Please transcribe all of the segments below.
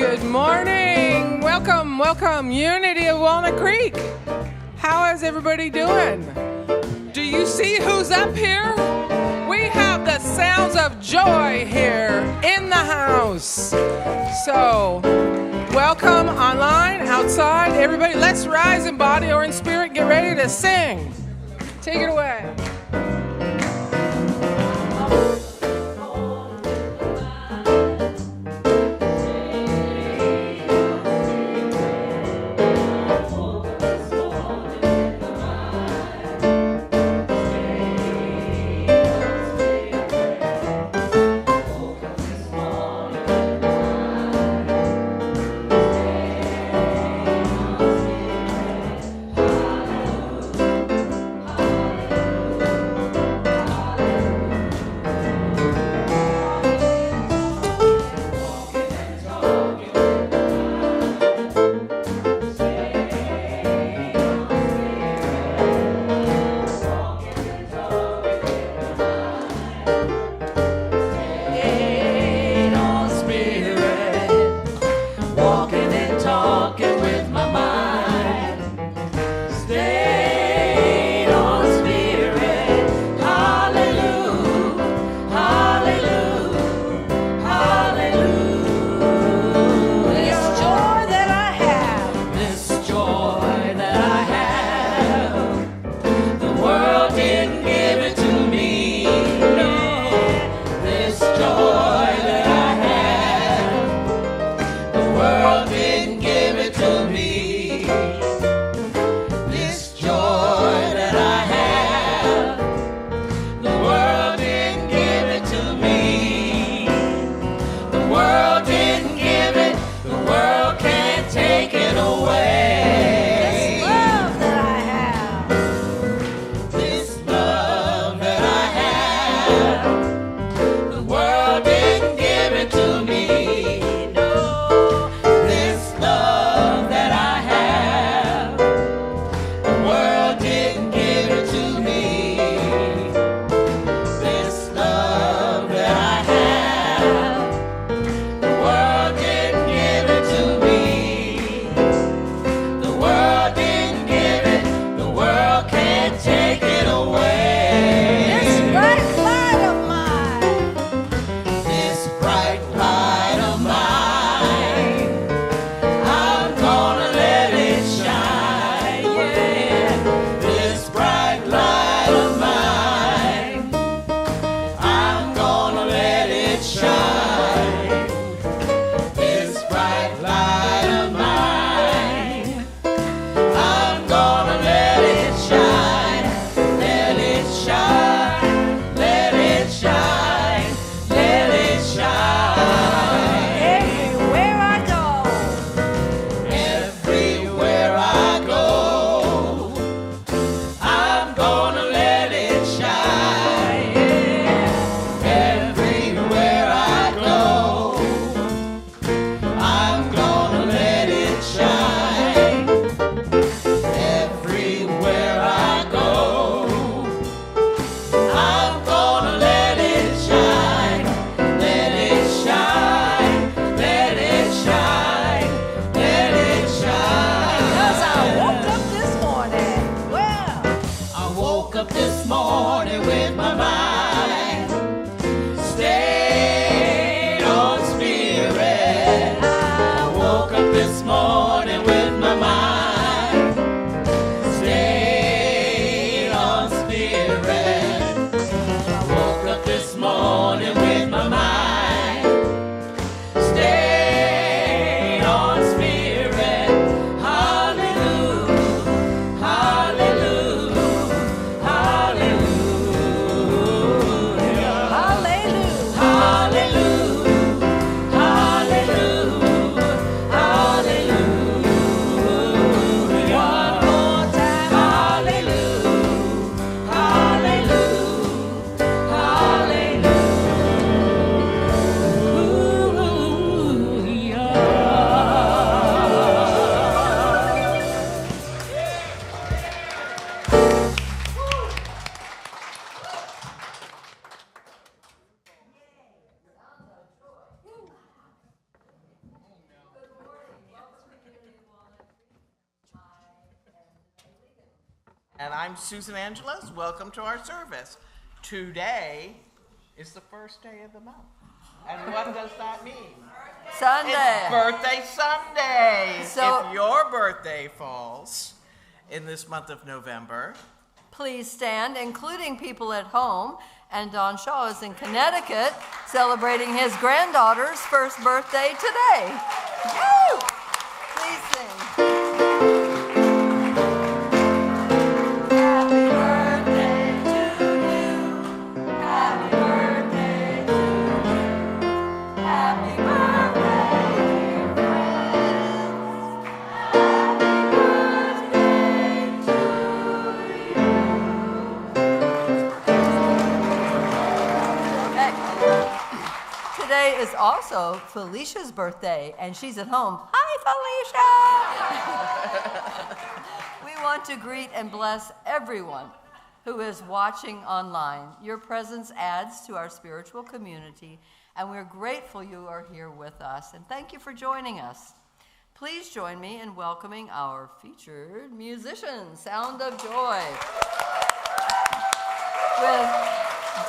Good morning. Welcome, Unity of Walnut Creek. How is everybody doing? Do you see who's up here? We have the sounds of joy here in the house. So, welcome online, outside, everybody. Let's rise in body or in spirit. Get ready to sing. Take it away. woke up this morning with my mind stayed on spirit. I woke up this morning with my mind stayed on spirit. I woke up this morning with my mind stayed on spirit. Hallelujah, hallelujah, hallelujah, hallelujah, hallelujah, hallelujah. One more time. Hallelujah, hallelujah, And I'm Susan Angelos. Welcome to our service. Today is the first day of the month. And what does that mean? Sunday. It's birthday Sunday. So- if your birthday falls in this month of November, Please stand, including people at home. And Don Shaw is in Connecticut celebrating his granddaughter's first birthday today. Woo! Please sing. Happy birthday to you. Happy birthday to you. Happy birthday, dear friends. Happy birthday to you. Okay. Today is also Felicia's birthday, and she's at home. Hi, Felicia! We want to greet and bless everyone who is watching online. Your presence adds to our spiritual community, and we're grateful you are here with us. And thank you for joining us. Please join me in welcoming our featured musicians, Sound of Joy, with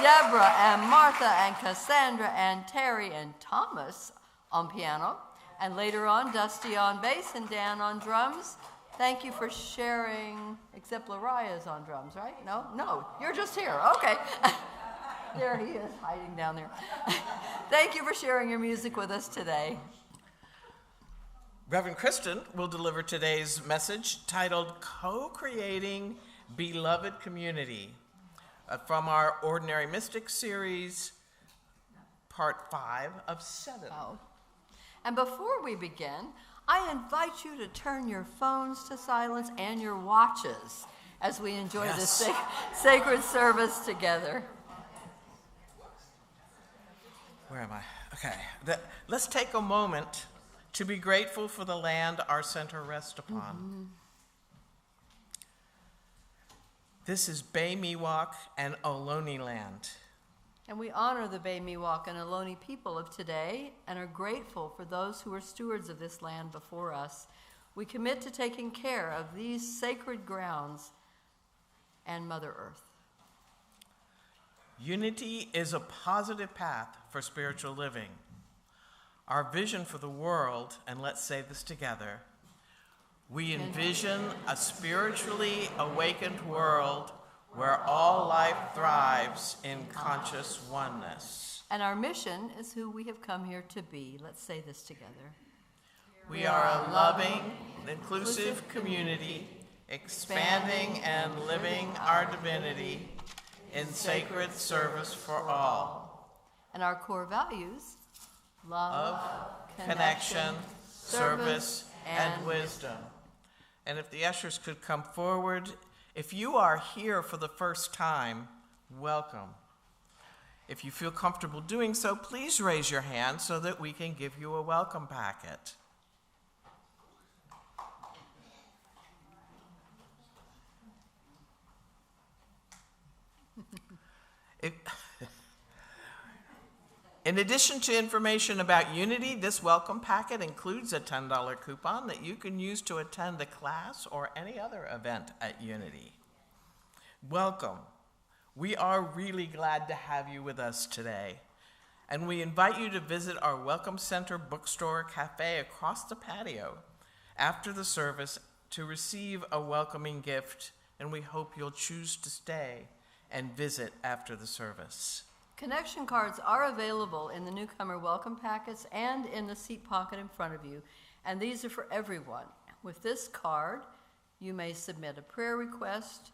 Deborah and Martha and Cassandra and Terry and Thomas on piano, and later on Dusty on bass and Dan on drums. Thank you for sharing, except Lariah's on drums, right? No, you're just here, okay. There he is, hiding down there. Thank you for sharing your music with us today. Reverend Kristen will deliver today's message titled Co-Creating Beloved Community from our Ordinary Mystic series, part 5 of 7. Oh. And before we begin, I invite you to turn your phones to silence and your watches as we enjoy this sacred service together. Where am I? Okay. Let's take a moment to be grateful for the land our center rests upon. Mm-hmm. This is Bay Miwok and Ohlone land. And we honor the Bay Miwok and Ohlone people of today and are grateful for those who are stewards of this land before us. We commit to taking care of these sacred grounds and Mother Earth. Unity is a positive path for spiritual living. Our vision for the world, and let's say this together, we envision a spiritually awakened world where all life thrives in conscious oneness. And our mission is who we have come here to be. Let's say this together. We are a loving, inclusive community, expanding and living our divinity in sacred service for all. And our core values, love, Connection, service, and wisdom. And if the ushers could come forward, if you are here for the first time, welcome. If you feel comfortable doing so, please raise your hand so that we can give you a welcome packet. In addition to information about Unity, this welcome packet includes a $10 coupon that you can use to attend a class or any other event at Unity. Welcome. We are really glad to have you with us today. And we invite you to visit our Welcome Center bookstore cafe across the patio after the service to receive a welcoming gift, and we hope you'll choose to stay and visit after the service. Connection cards are available in the newcomer welcome packets and in the seat pocket in front of you, and these are for everyone. With this card, you may submit a prayer request,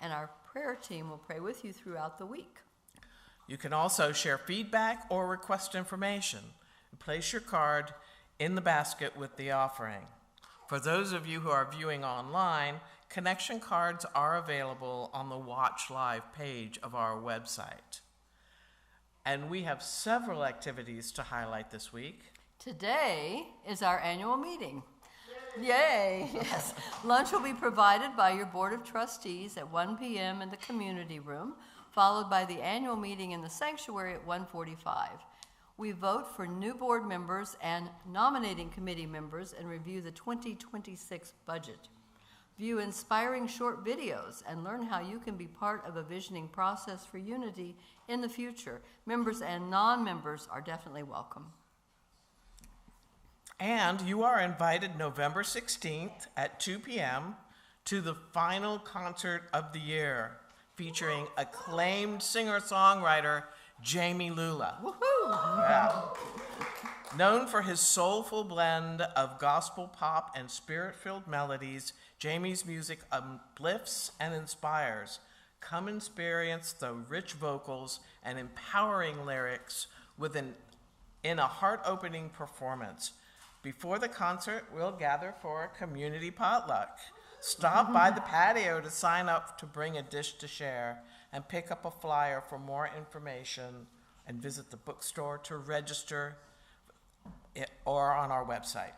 and our prayer team will pray with you throughout the week. You can also share feedback or request information. Place your card in the basket with the offering. For those of you who are viewing online, connection cards are available on the Watch Live page of our website. And we have several activities to highlight this week. Today is our annual meeting. Yay! Yes. Lunch will be provided by your Board of Trustees at 1 p.m. in the community room, followed by the annual meeting in the sanctuary at 1:45. We vote for new board members and nominating committee members and review the 2026 budget. View inspiring short videos and learn how you can be part of a visioning process for Unity in the future. Members and non-members are definitely welcome. And you are invited November 16th at 2 p.m. to the final concert of the year, featuring acclaimed singer-songwriter Jamie Lula. Woohoo! Yeah. Known for his soulful blend of gospel pop and spirit-filled melodies, Jamie's music uplifts and inspires. Come experience the rich vocals and empowering lyrics in a heart-opening performance. Before the concert, we'll gather for a community potluck. Stop by the patio to sign up to bring a dish to share and pick up a flyer for more information, and visit the bookstore to register or on our website.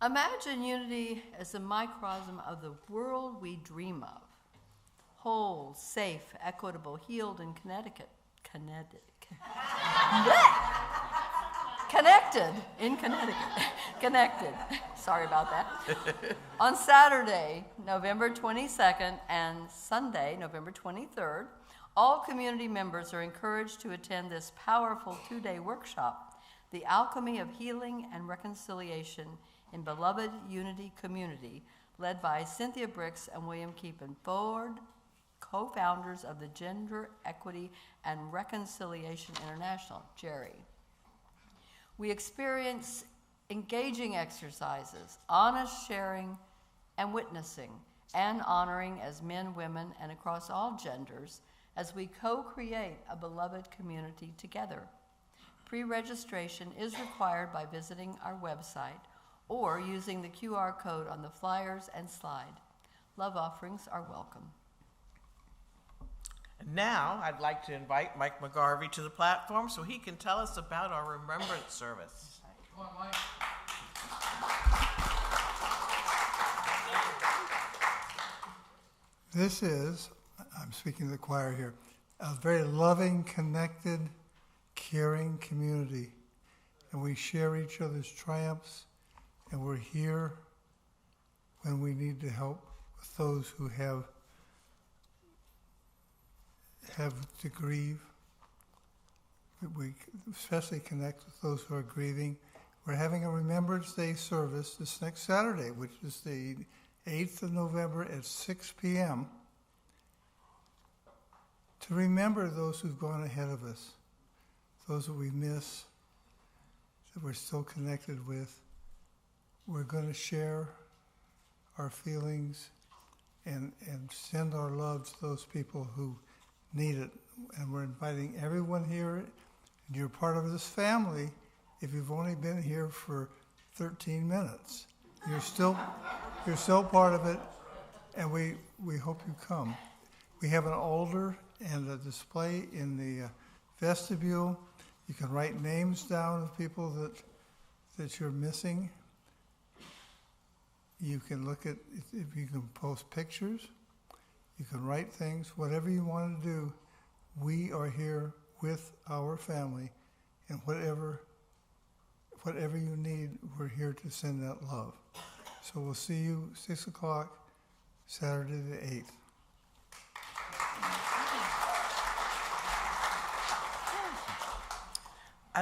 Imagine Unity as a microcosm of the world we dream of. Whole, safe, equitable, healed, and connected. Sorry about that. On Saturday, November 22nd, and Sunday, November 23rd, all community members are encouraged to attend this powerful 2-day workshop, The Alchemy of Healing and Reconciliation in Beloved Unity Community, led by Cynthia Bricks and William Keepin, board co-founders of the Gender Equity and Reconciliation International, Jerry. We experience engaging exercises, honest sharing and witnessing, and honoring as men, women, and across all genders as we co-create a beloved community together. Pre-registration is required by visiting our website or using the QR code on the flyers and slide. Love offerings are welcome. And now I'd like to invite Mike McGarvey to the platform so he can tell us about our remembrance service. Come on, Mike. This is, I'm speaking to the choir here, a very loving, connected, caring community. And we share each other's triumphs, and we're here when we need to help with those who have to grieve. We especially connect with those who are grieving. We're having a Remembrance Day service this next Saturday, which is the 8th of November at 6 p.m. to remember those who've gone ahead of us, those that we miss, that we're still connected with. We're going to share our feelings and send our love to those people who need it. And we're inviting everyone here, and you're part of this family if you've only been here for 13 minutes. You're still part of it, and we hope you come. We have an altar and a display in the vestibule. You can write names down of people that you're missing. You can look at, if you can post pictures, you can write things, whatever you want to do. We are here with our family, and whatever you need, we're here to send that love. So we'll see you 6 o'clock, Saturday the 8th.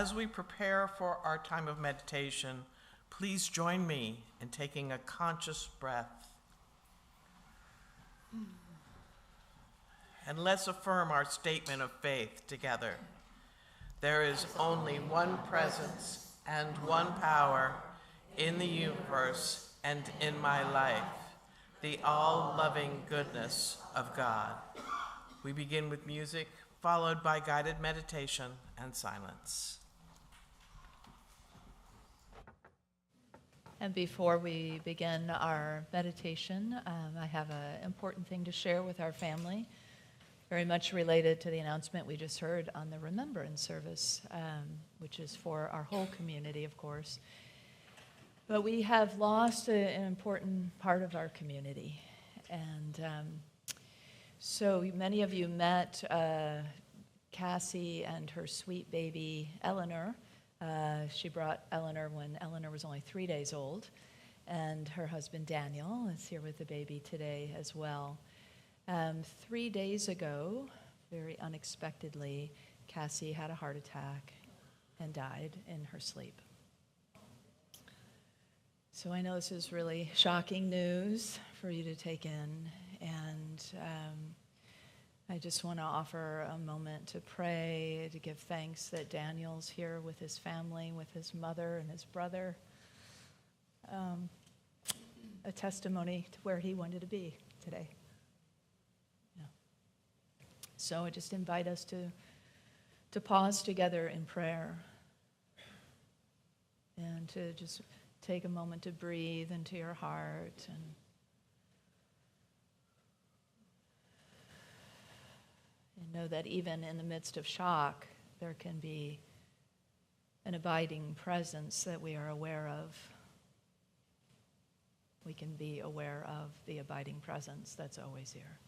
As we prepare for our time of meditation, please join me in taking a conscious breath. And let's affirm our statement of faith together. There is only one presence and one power in the universe and in my life, the all-loving goodness of God. We begin with music, followed by guided meditation and silence. And before we begin our meditation, I have an important thing to share with our family, very much related to the announcement we just heard on the Remembrance service, which is for our whole community, of course. But we have lost an important part of our community. And so many of you met Cassie and her sweet baby, Eleanor. She brought Eleanor when Eleanor was only 3 days old, and her husband Daniel is here with the baby today as well. 3 days ago, very unexpectedly, Cassie had a heart attack and died in her sleep. So I know this is really shocking news for you to take in, and I just want to offer a moment to pray, to give thanks that Daniel's here with his family, with his mother and his brother. A testimony to where he wanted to be today. Yeah. So I just invite us to pause together in prayer and to just take a moment to breathe into your heart and know that even in the midst of shock, there can be an abiding presence that we are aware of. We can be aware of the abiding presence that's always here.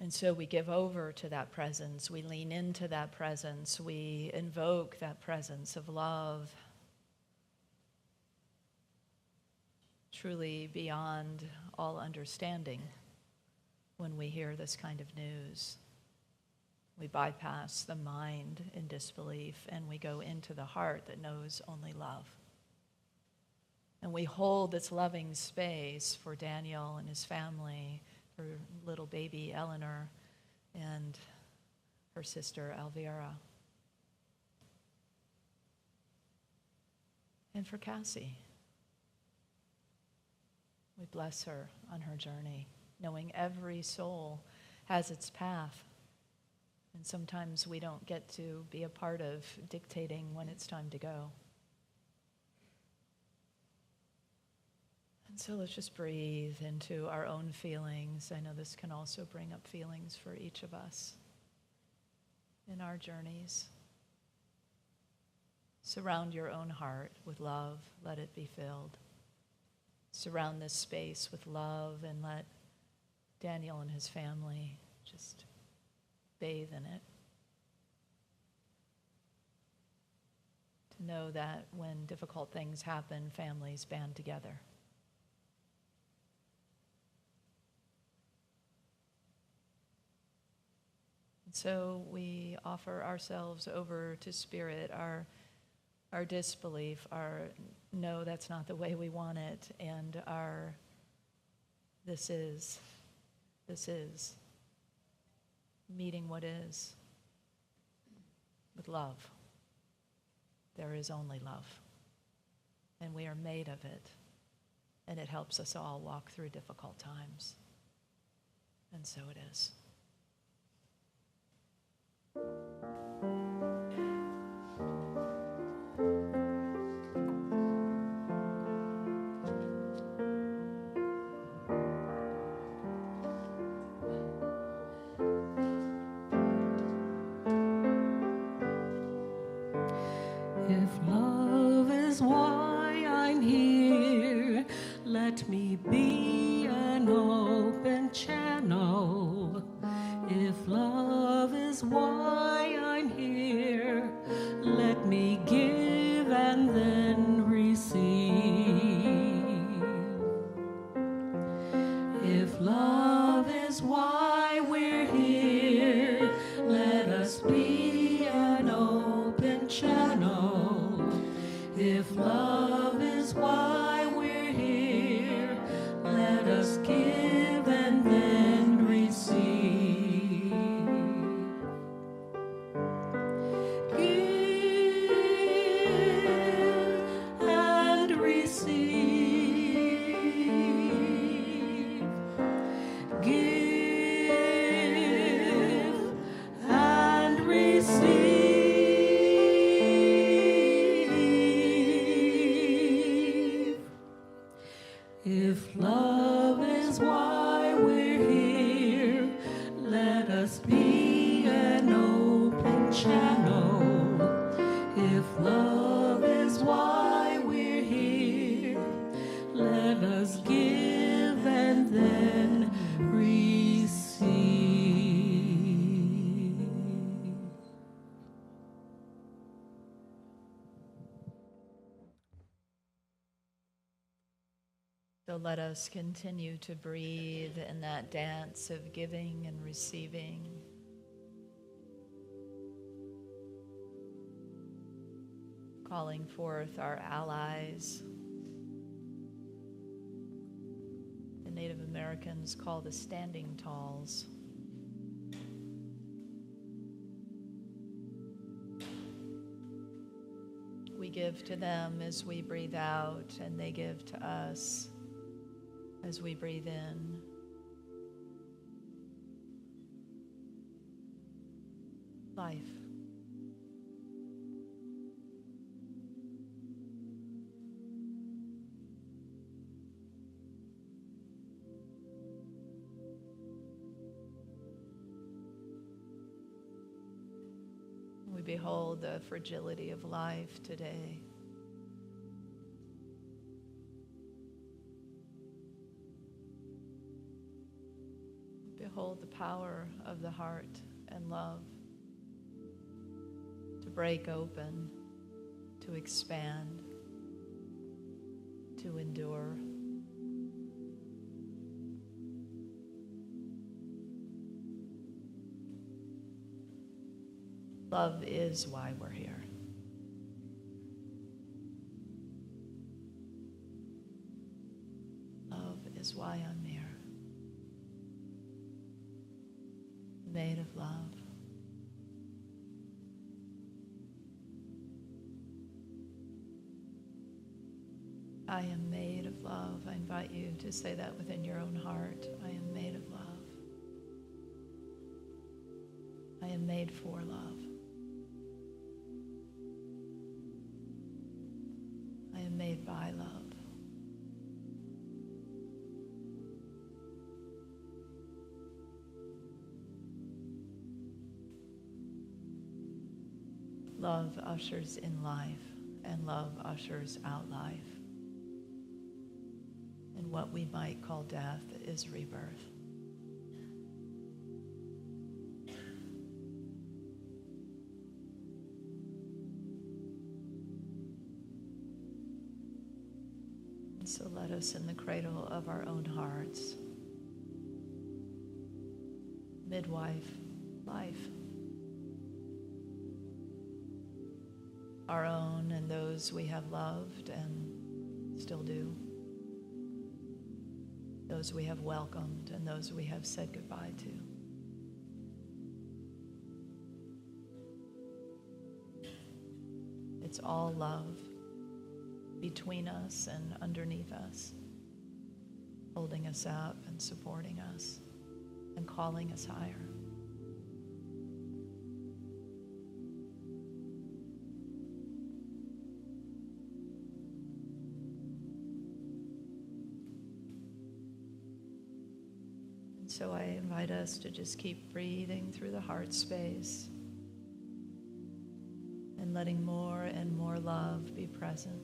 And so we give over to that presence. We lean into that presence. We invoke that presence of love, truly beyond all understanding. When we hear this kind of news, we bypass the mind in disbelief and we go into the heart that knows only love. And we hold this loving space for Daniel and his family, for little baby Eleanor and her sister Elvira. And for Cassie. We bless her on her journey, knowing every soul has its path. And sometimes we don't get to be a part of dictating when it's time to go. And so let's just breathe into our own feelings. I know this can also bring up feelings for each of us in our journeys. Surround your own heart with love. Let it be filled. Surround this space with love and let Daniel and his family just bathe in it. To know that when difficult things happen, families band together. And so we offer ourselves over to Spirit, our disbelief, our no, that's not the way we want it, and our this is meeting what is with love. There is only love, and we are made of it, and it helps us all walk through difficult times, and so it is. If love is why I'm here, let me be an open channel. If love is why I'm here, let me give and then receive. If love is why we're here, let us be So let us continue to breathe in that dance of giving and receiving. Calling forth our allies. The Native Americans call the standing talls. We give to them as we breathe out, and they give to us as we breathe in. Life. We behold the fragility of life today. Behold the power of the heart and love to break open, to expand, to endure. Love is why we're here. Love is why I'm here. Made of love. I am made of love. I invite you to say that within your own heart. I am made of love. I am made for love. I am made by love. Love ushers in life, and love ushers out life. And what we might call death is rebirth. And so let us, in the cradle of our own hearts, midwife life. Our own and those we have loved and still do. Those we have welcomed and those we have said goodbye to. It's all love between us and underneath us, holding us up and supporting us and calling us higher. So I invite us to just keep breathing through the heart space and letting more and more love be present.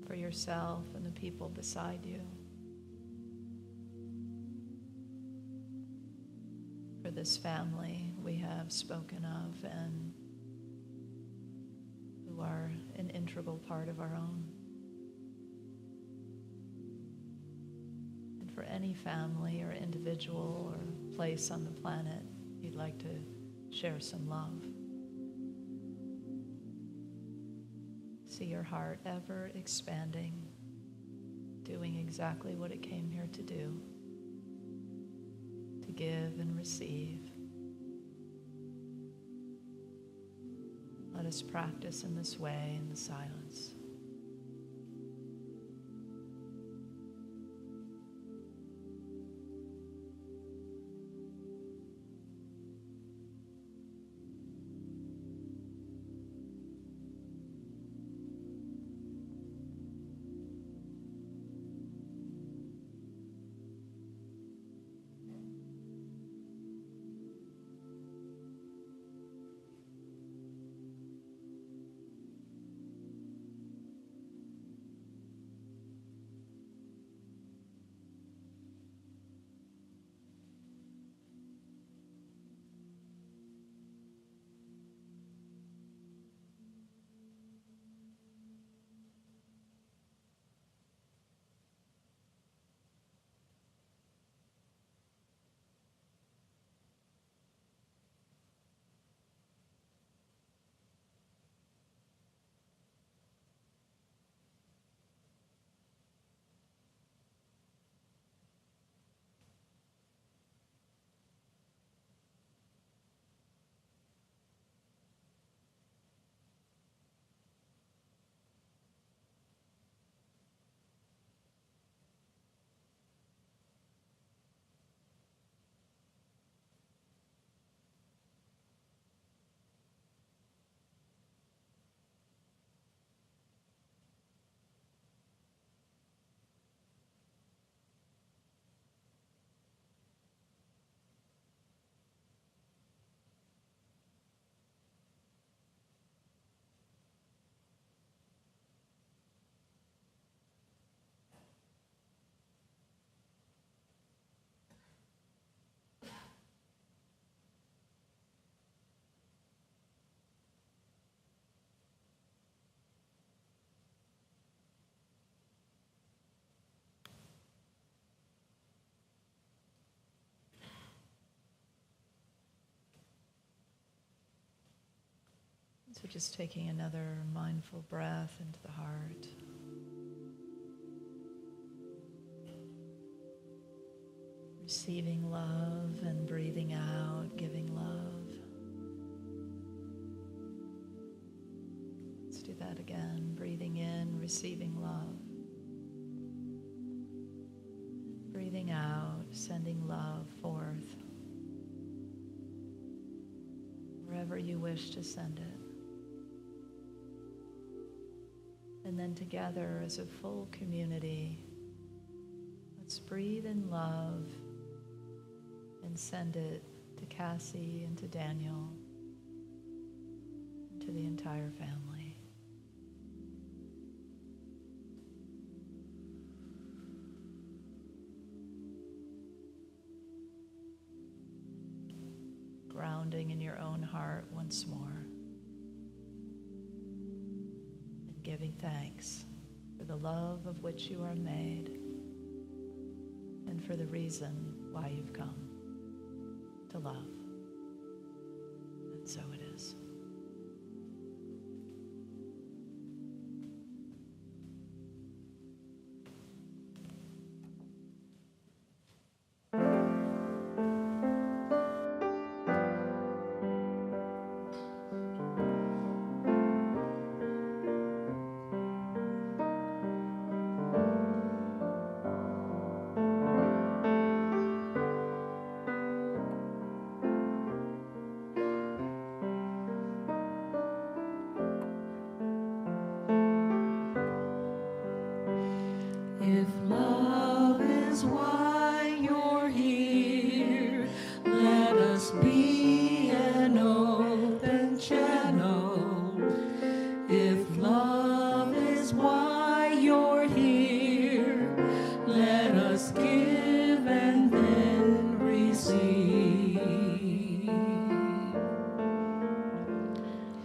For yourself and the people beside you. For this family we have spoken of and who are an integral part of our own. And for any family or individual or place on the planet you'd like to share some love. See your heart ever expanding, doing exactly what it came here to do, to give and receive. Let us practice in this way in the silence. So just taking another mindful breath into the heart. Receiving love and breathing out, giving love. Let's do that again. Breathing in, receiving love. Breathing out, sending love forth. Wherever you wish to send it. And then together as a full community, let's breathe in love and send it to Cassie and to Daniel and to the entire family. Grounding in your own heart once more and giving thanks for the love of which you are made and for the reason why you've come. To love. And so it is. If love is why you're here, let us be an open channel. If love is why you're here, let us give and then receive.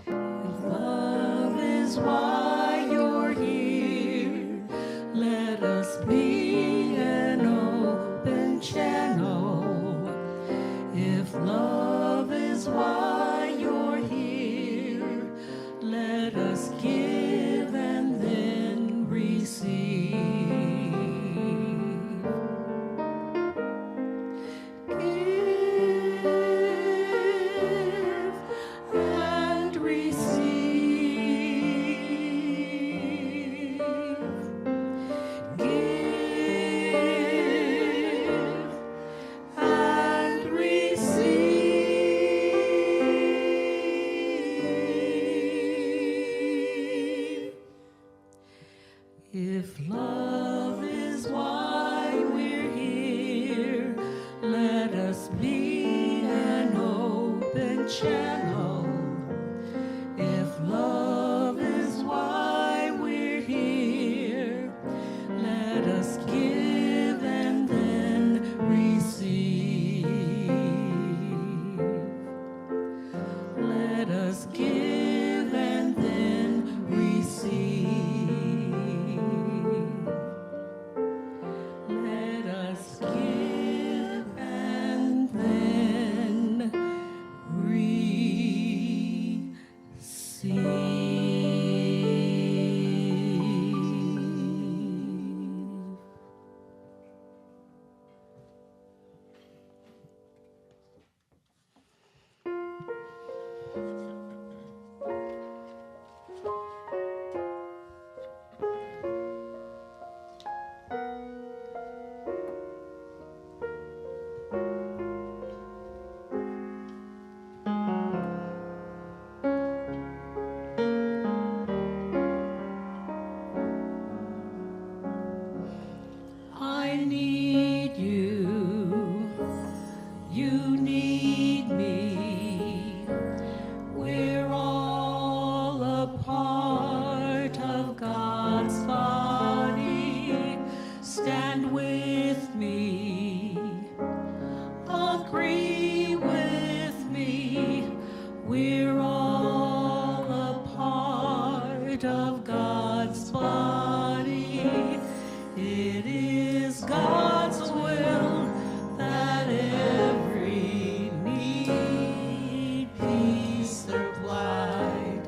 If love is why you're here, let us be an open channel. If love is why you're here, let us give and then receive. Give and receive. Give and receive. If love is why we're here, let us be an open channel. If love is why we're here, let us give and then receive. Let us give and then receive. Let us give and then receive. I need you, you need me. We're all a part of God's body. Stand with me, agree with me. We're all a part of God's body. It is God's will that every need be supplied.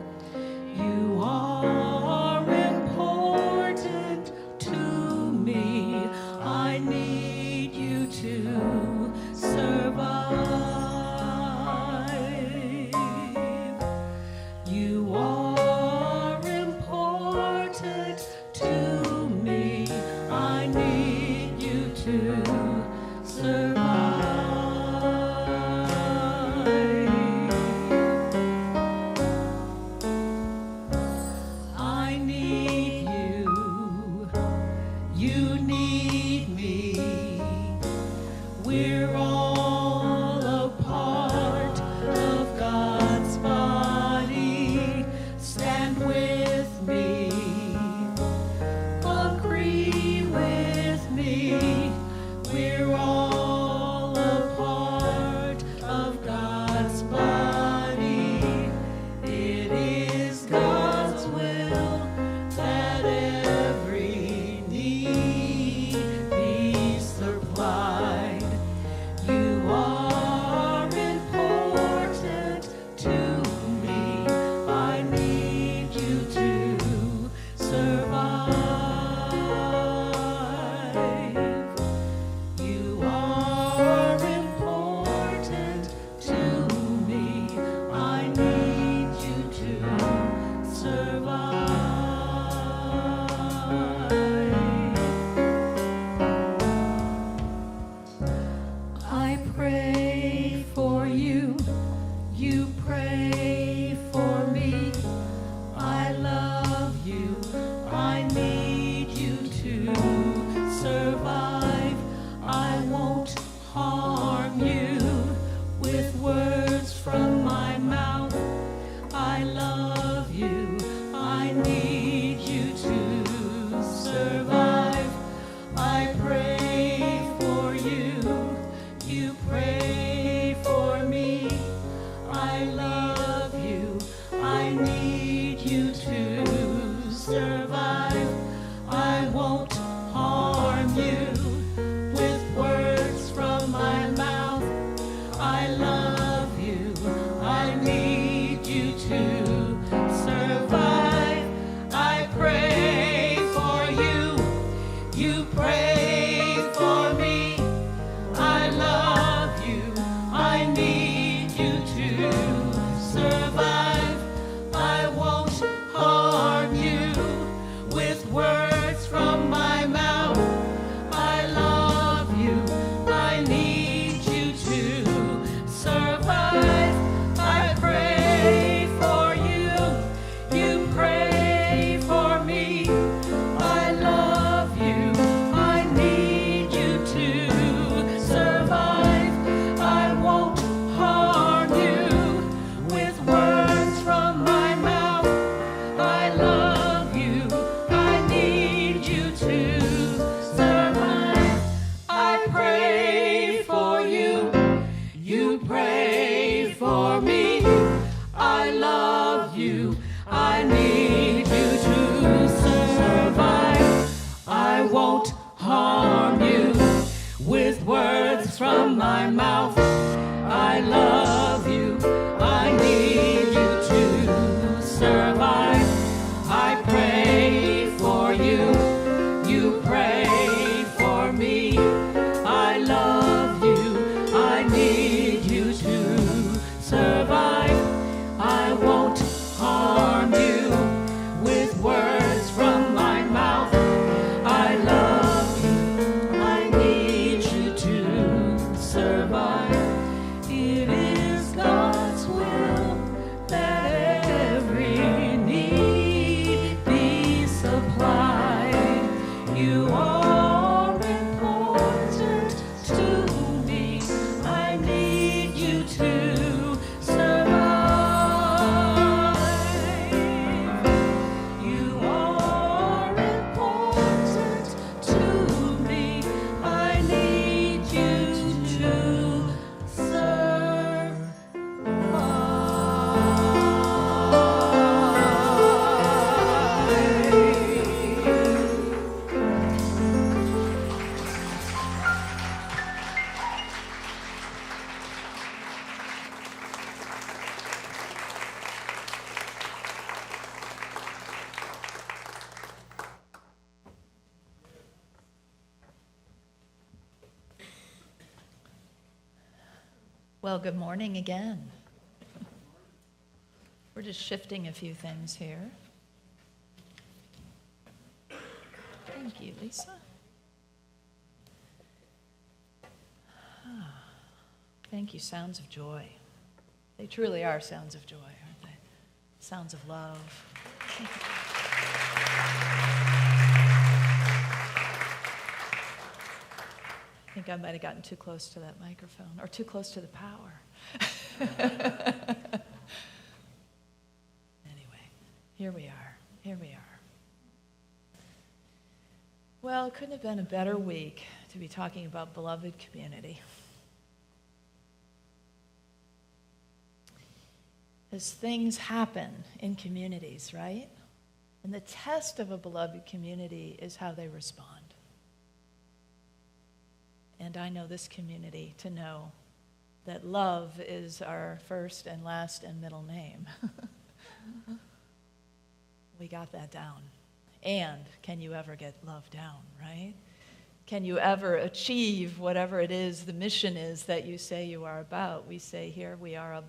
you. I need you to survive. I won't harm you with words from my mouth. I love you. I need you to survive. I pray for you. You pray for me. I love you. I need you to survive. I won't harm you with words from my mouth. I love you. I need you to survive. It is God's will that every need be supplied. You are important to me. I need you to survive. You are important to me. I need you to Well, good morning again. We're just shifting a few things here. Thank you, Lisa. Thank you, sounds of joy. They truly are sounds of joy, aren't they? Sounds of love. I think I might have gotten too close to that microphone, or too close to the power. Anyway, here we are. Well, it couldn't have been a better week to be talking about beloved community. As things happen in communities, right? And the test of a beloved community is how they respond. And I know this community to know that love is our first and last and middle name. We got that down. And can you ever get love down, right? Can you ever achieve whatever it is, the mission is that you say you are about? We say here we are a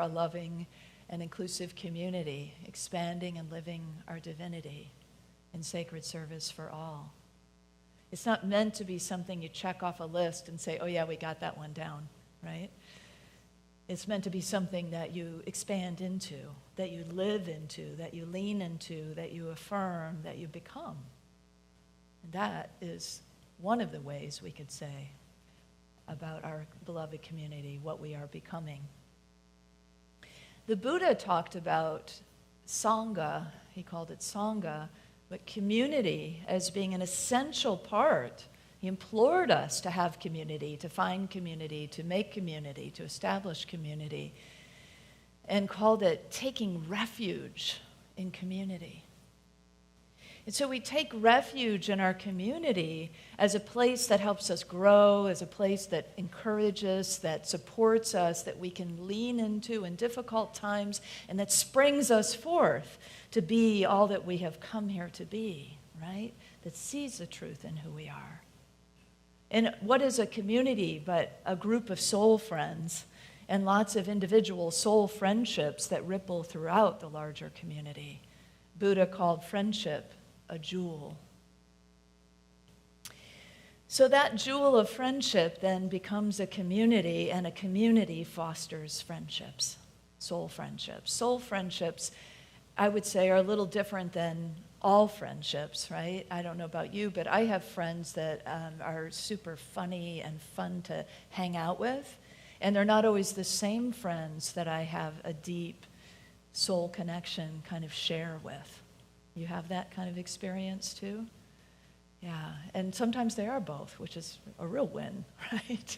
loving and inclusive community, expanding and living our divinity in sacred service for all. It's not meant to be something you check off a list and say, oh yeah, we got that one down, right? It's meant to be something that you expand into, that you live into, that you lean into, that you affirm, that you become. And that is one of the ways we could say about our beloved community, what we are becoming. The Buddha talked about Sangha, he called it Sangha, but community as being an essential part. He implored us to have community, to find community, to make community, to establish community, and called it taking refuge in community. And so we take refuge in our community as a place that helps us grow, as a place that encourages, that supports us, that we can lean into in difficult times, and that springs us forth to be all that we have come here to be, right? That sees the truth in who we are. And what is a community but a group of soul friends and lots of individual soul friendships that ripple throughout the larger community? Buddha called friendship a jewel. So that jewel of friendship then becomes a community, and a community fosters friendships, soul friendships. Soul friendships, I would say, are a little different than all friendships, right? I don't know about you, but I have friends that are super funny and fun to hang out with, and they're not always the same friends that I have a deep soul connection kind of share with. You have that kind of experience too? Yeah, and sometimes they are both, which is a real win, right?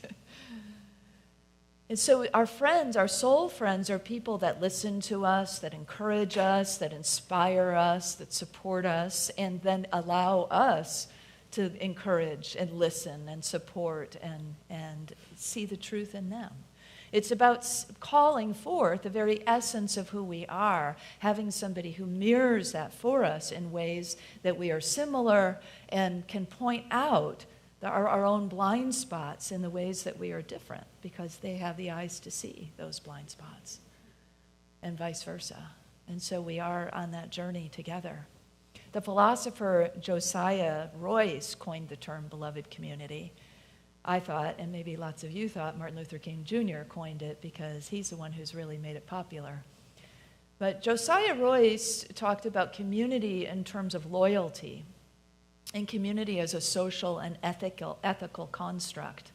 And so our friends, our soul friends, are people that listen to us, that encourage us, that inspire us, that support us, and then allow us to encourage and listen and support and see the truth in them. It's about calling forth the very essence of who we are, having somebody who mirrors that for us in ways that we are similar and can point out our own blind spots in the ways that we are different, because they have the eyes to see those blind spots, and vice versa. And so we are on that journey together. The philosopher Josiah Royce coined the term beloved community. I thought, and maybe lots of you thought, Martin Luther King Jr. coined it because he's the one who's really made it popular. But Josiah Royce talked about community in terms of loyalty, and community as a social and ethical construct.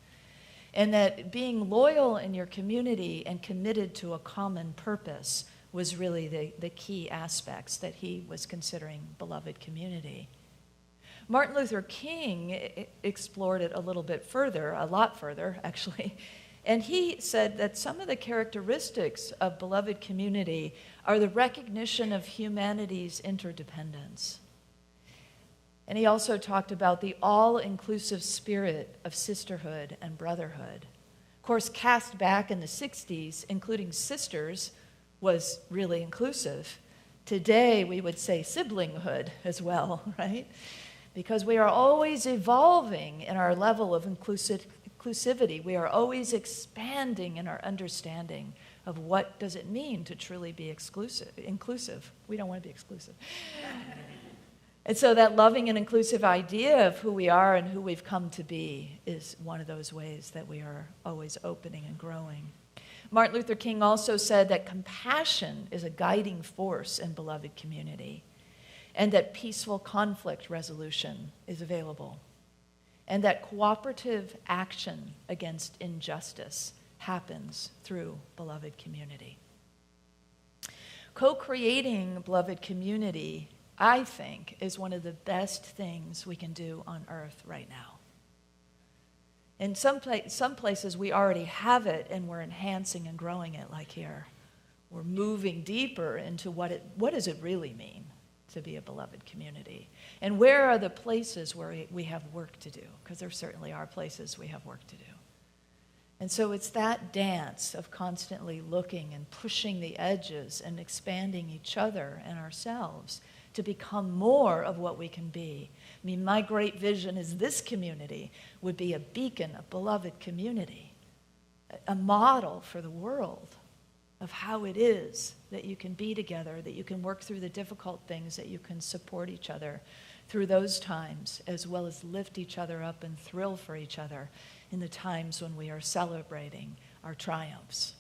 And that being loyal in your community and committed to a common purpose was really the key aspects that he was considering beloved community. Martin Luther King explored it a little bit further, a lot further actually, and he said that some of the characteristics of beloved community are the recognition of humanity's interdependence. And he also talked about the all-inclusive spirit of sisterhood and brotherhood. Of course, cast back in the 60s, including sisters was really inclusive. Today, we would say siblinghood as well, right? Because we are always evolving in our level of inclusivity. We are always expanding in our understanding of what does it mean to truly be inclusive. We don't want to be exclusive. And so that loving and inclusive idea of who we are and who we've come to be is one of those ways that we are always opening and growing. Martin Luther King also said that compassion is a guiding force in beloved community, and that peaceful conflict resolution is available, and that cooperative action against injustice happens through beloved community. Co-creating beloved community, I think, is one of the best things we can do on earth right now. In some places, we already have it, and we're enhancing and growing it, like here. We're moving deeper into what does it really mean to be a beloved community? And where are the places where we have work to do? Because there certainly are places we have work to do. And so it's that dance of constantly looking and pushing the edges and expanding each other and ourselves to become more of what we can be. I mean, my great vision is this community would be a beacon, a beloved community, a model for the world of how it is that you can be together, that you can work through the difficult things, that you can support each other through those times, as well as lift each other up and thrill for each other in the times when we are celebrating our triumphs.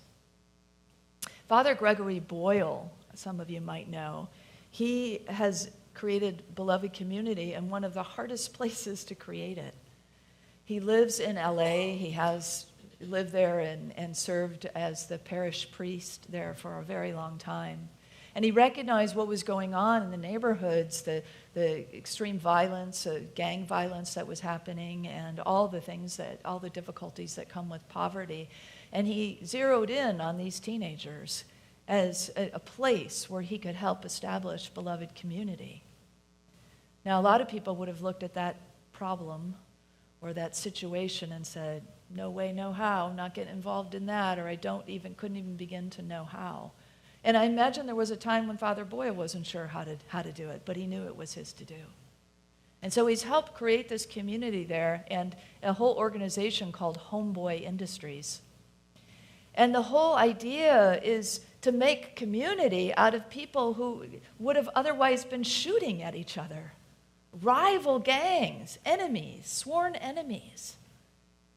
Father Gregory Boyle, some of you might know, he has created beloved community in one of the hardest places to create it. He lives in LA. He has lived there and served as the parish priest there for a very long time. And he recognized what was going on in the neighborhoods, the extreme violence, gang violence that was happening, and all the difficulties that come with poverty. And he zeroed in on these teenagers as a place where he could help establish beloved community. Now, a lot of people would have looked at that problem or that situation and said, no way, no how, I'm not getting involved in that, or I couldn't even begin to know how. And I imagine there was a time when Father Boyle wasn't sure how to do it, but he knew it was his to do. And so he's helped create this community there and a whole organization called Homeboy Industries. And the whole idea is to make community out of people who would have otherwise been shooting at each other. Rival gangs, enemies, sworn enemies.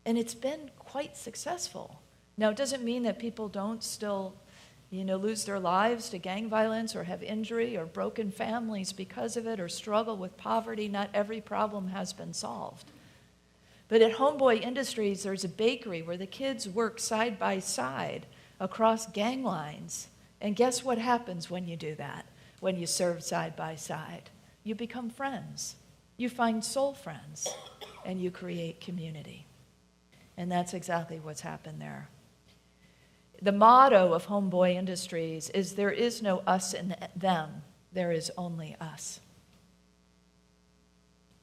And it's been quite successful. Now, it doesn't mean that people don't still, lose their lives to gang violence or have injury or broken families because of it or struggle with poverty. Not every problem has been solved. But at Homeboy Industries, there's a bakery where the kids work side by side across gang lines. And guess what happens when you do that, when you serve side by side? You become friends. You find soul friends, and you create community. And that's exactly what's happened there. The motto of Homeboy Industries is there is no us and them, there is only us.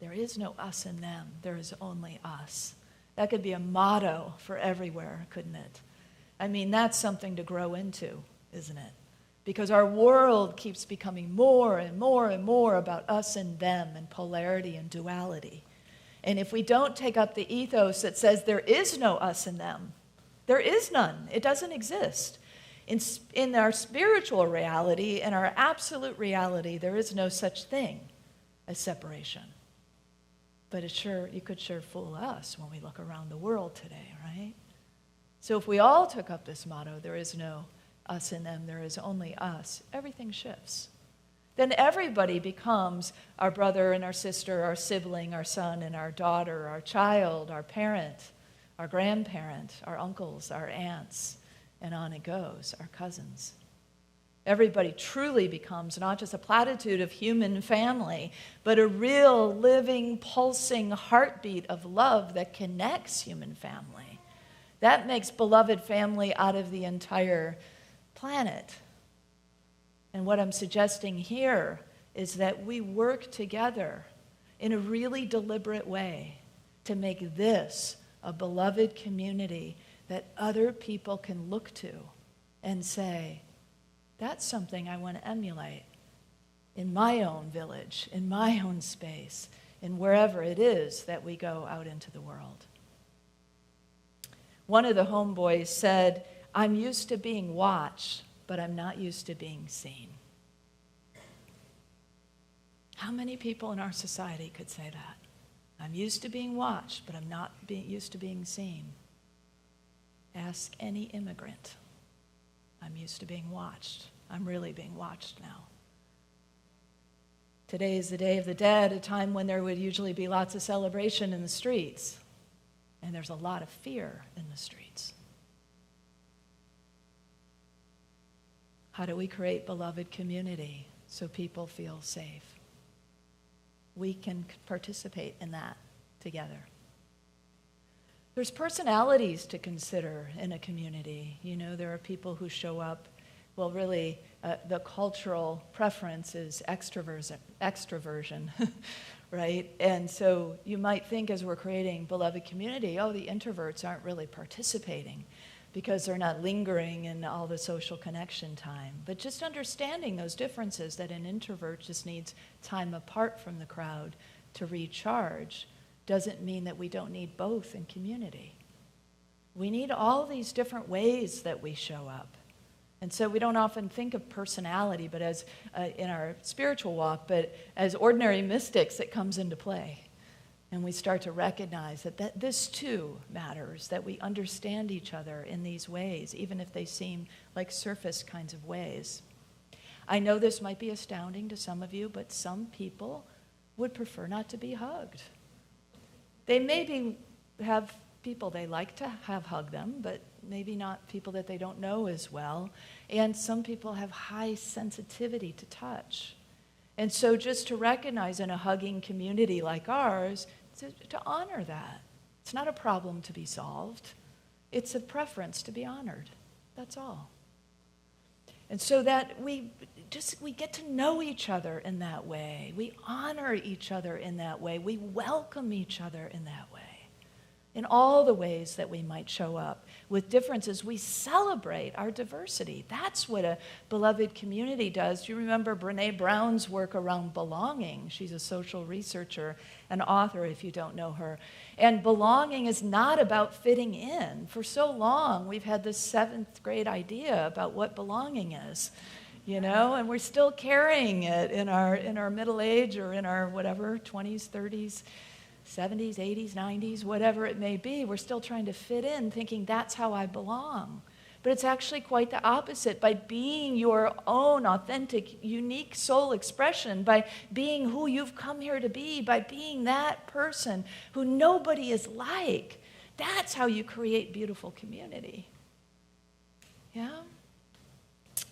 There is no us and them, there is only us. That could be a motto for everywhere, couldn't it? I mean, that's something to grow into, isn't it? Because our world keeps becoming more and more and more about us and them and polarity and duality. And if we don't take up the ethos that says there is no us and them, there is none. It doesn't exist. In our spiritual reality, in our absolute reality, there is no such thing as separation. But you could sure fool us when we look around the world today, right? So if we all took up this motto, there is no us and them, there is only us, everything shifts. Then everybody becomes our brother and our sister, our sibling, our son and our daughter, our child, our parent, our grandparent, our uncles, our aunts, and on it goes, our cousins. Everybody truly becomes not just a platitude of human family, but a real living, pulsing heartbeat of love that connects human family. That makes beloved family out of the entire planet. And what I'm suggesting here is that we work together in a really deliberate way to make this a beloved community that other people can look to and say, that's something I want to emulate in my own village, in my own space, in wherever it is that we go out into the world. One of the homeboys said, I'm used to being watched, but I'm not used to being seen. How many people in our society could say that? I'm used to being watched, but I'm not used to being seen. Ask any immigrant. I'm used to being watched. I'm really being watched now. Today is the Day of the Dead, a time when there would usually be lots of celebration in the streets. And there's a lot of fear in the streets. How do we create beloved community so people feel safe? We can participate in that together. There's personalities to consider in a community. You know, there are people who show up, well, really, the cultural preference is extroversion, right? And so you might think as we're creating beloved community, oh, the introverts aren't really participating because they're not lingering in all the social connection time. But just understanding those differences, that an introvert just needs time apart from the crowd to recharge, doesn't mean that we don't need both in community. We need all these different ways that we show up. And so we don't often think of personality, but as in our spiritual walk, but as ordinary mystics, it comes into play. And we start to recognize that this too matters, that we understand each other in these ways, even if they seem like surface kinds of ways. I know this might be astounding to some of you, but some people would prefer not to be hugged. They maybe have people they like to have hug them, but maybe not people that they don't know as well. And some people have high sensitivity to touch. And so just to recognize in a hugging community like ours, to honor that. It's not a problem to be solved. It's a preference to be honored. That's all. And so that we get to know each other in that way. We honor each other in that way. We welcome each other in that way. In all the ways that we might show up with differences, we celebrate our diversity. That's what a beloved community does. Do you remember Brené Brown's work around belonging? She's a social researcher and author, if you don't know her. And belonging is not about fitting in. For so long, we've had this 7th grade idea about what belonging is, you know, and we're still carrying it in our middle age or in our whatever, 20s, 30s, 70s, 80s, 90s, whatever it may be. We're still trying to fit in, thinking that's how I belong. But it's actually quite the opposite. By being your own authentic, unique soul expression, by being who you've come here to be, by being that person who nobody is like, that's how you create beautiful community. Yeah?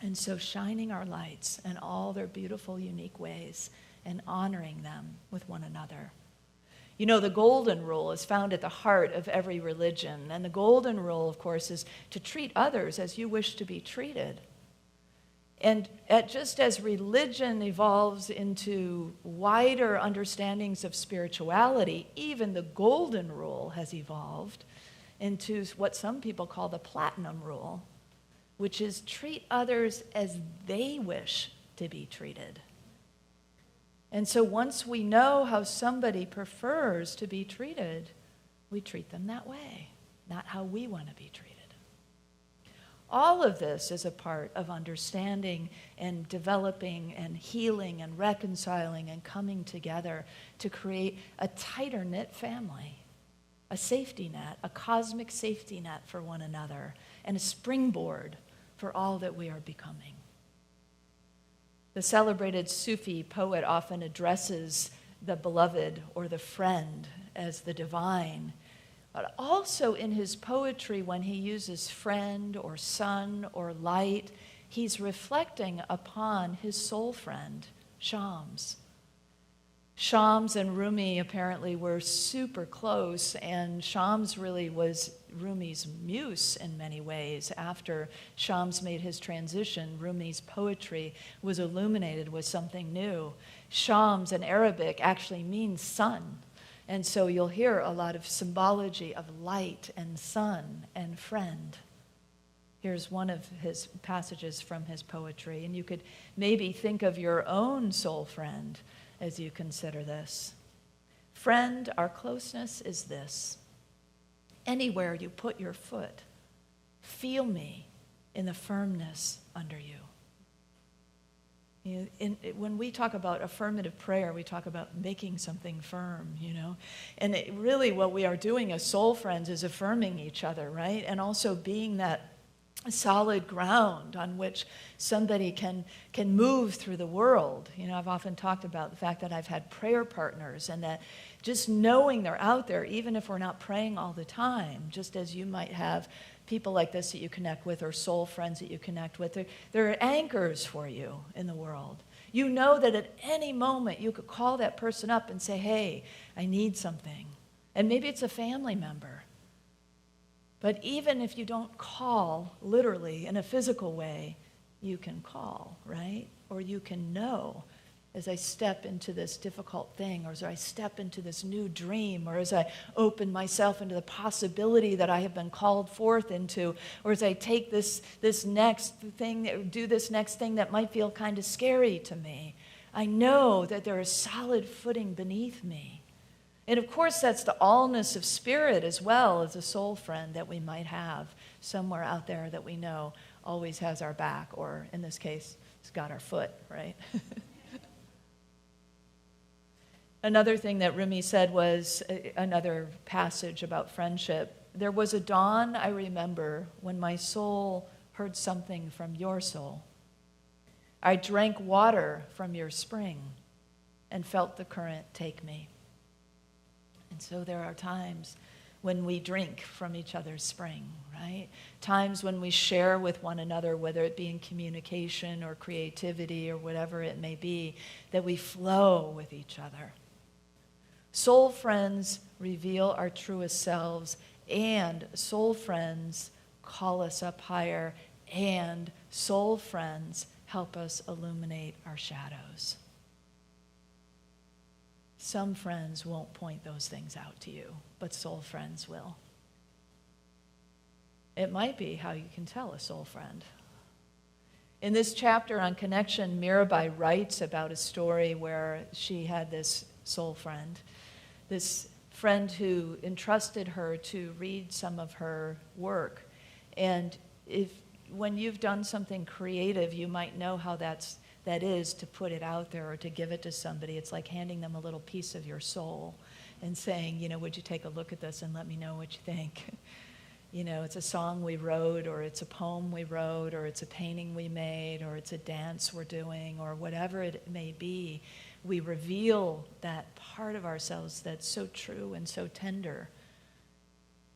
And so shining our lights in all their beautiful, unique ways and honoring them with one another. You know, the golden rule is found at the heart of every religion. And the golden rule, of course, is to treat others as you wish to be treated. And just as religion evolves into wider understandings of spirituality, even the golden rule has evolved into what some people call the platinum rule, which is treat others as they wish to be treated. And so once we know how somebody prefers to be treated, we treat them that way, not how we want to be treated. All of this is a part of understanding and developing and healing and reconciling and coming together to create a tighter-knit family, a safety net, a cosmic safety net for one another, and a springboard for all that we are becoming. The celebrated Sufi poet often addresses the beloved or the friend as the divine. But also in his poetry, when he uses friend or sun or light, he's reflecting upon his soul friend, Shams. Shams and Rumi apparently were super close, and Shams really was Rumi's muse in many ways. After Shams made his transition, Rumi's poetry was illuminated with something new. Shams in Arabic actually means sun. And so you'll hear a lot of symbology of light and sun and friend. Here's one of his passages from his poetry, and you could maybe think of your own soul friend as you consider this. Friend, our closeness is this. Anywhere you put your foot, feel me in the firmness under you. When we talk about affirmative prayer, we talk about making something firm, you know. And really what we are doing as soul friends is affirming each other, right? And also being that solid ground on which somebody can move through the world. You know, I've often talked about the fact that I've had prayer partners, and that just knowing they're out there, even if we're not praying all the time, just as you might have people like this that you connect with, or soul friends that you connect with, they're anchors for you in the world. You know that at any moment you could call that person up and say, hey, I need something. And maybe it's a family member. But even if you don't call literally in a physical way, you can call, right? Or you can know, as I step into this difficult thing, or as I step into this new dream, or as I open myself into the possibility that I have been called forth into, or as I take this next thing, do this next thing that might feel kind of scary to me, I know that there is solid footing beneath me. And of course, that's the allness of spirit as well as a soul friend that we might have somewhere out there that we know always has our back, or in this case, it's got our foot, right? Another thing that Rumi said was another passage about friendship. There was a dawn, I remember, when my soul heard something from your soul. I drank water from your spring and felt the current take me. And so there are times when we drink from each other's spring, right? Times when we share with one another, whether it be in communication or creativity or whatever it may be, that we flow with each other. Soul friends reveal our truest selves, and soul friends call us up higher, and soul friends help us illuminate our shadows. Some friends won't point those things out to you, but soul friends will. It might be how you can tell a soul friend. In this chapter on connection, Mirabai writes about a story where she had this soul friend, this friend who entrusted her to read some of her work. And when you've done something creative, you might know how that is to put it out there or to give it to somebody. It's like handing them a little piece of your soul and saying, you know, would you take a look at this and let me know what you think? You know, it's a song we wrote, or it's a poem we wrote, or it's a painting we made, or it's a dance we're doing, or whatever it may be. We reveal that part of ourselves that's so true and so tender,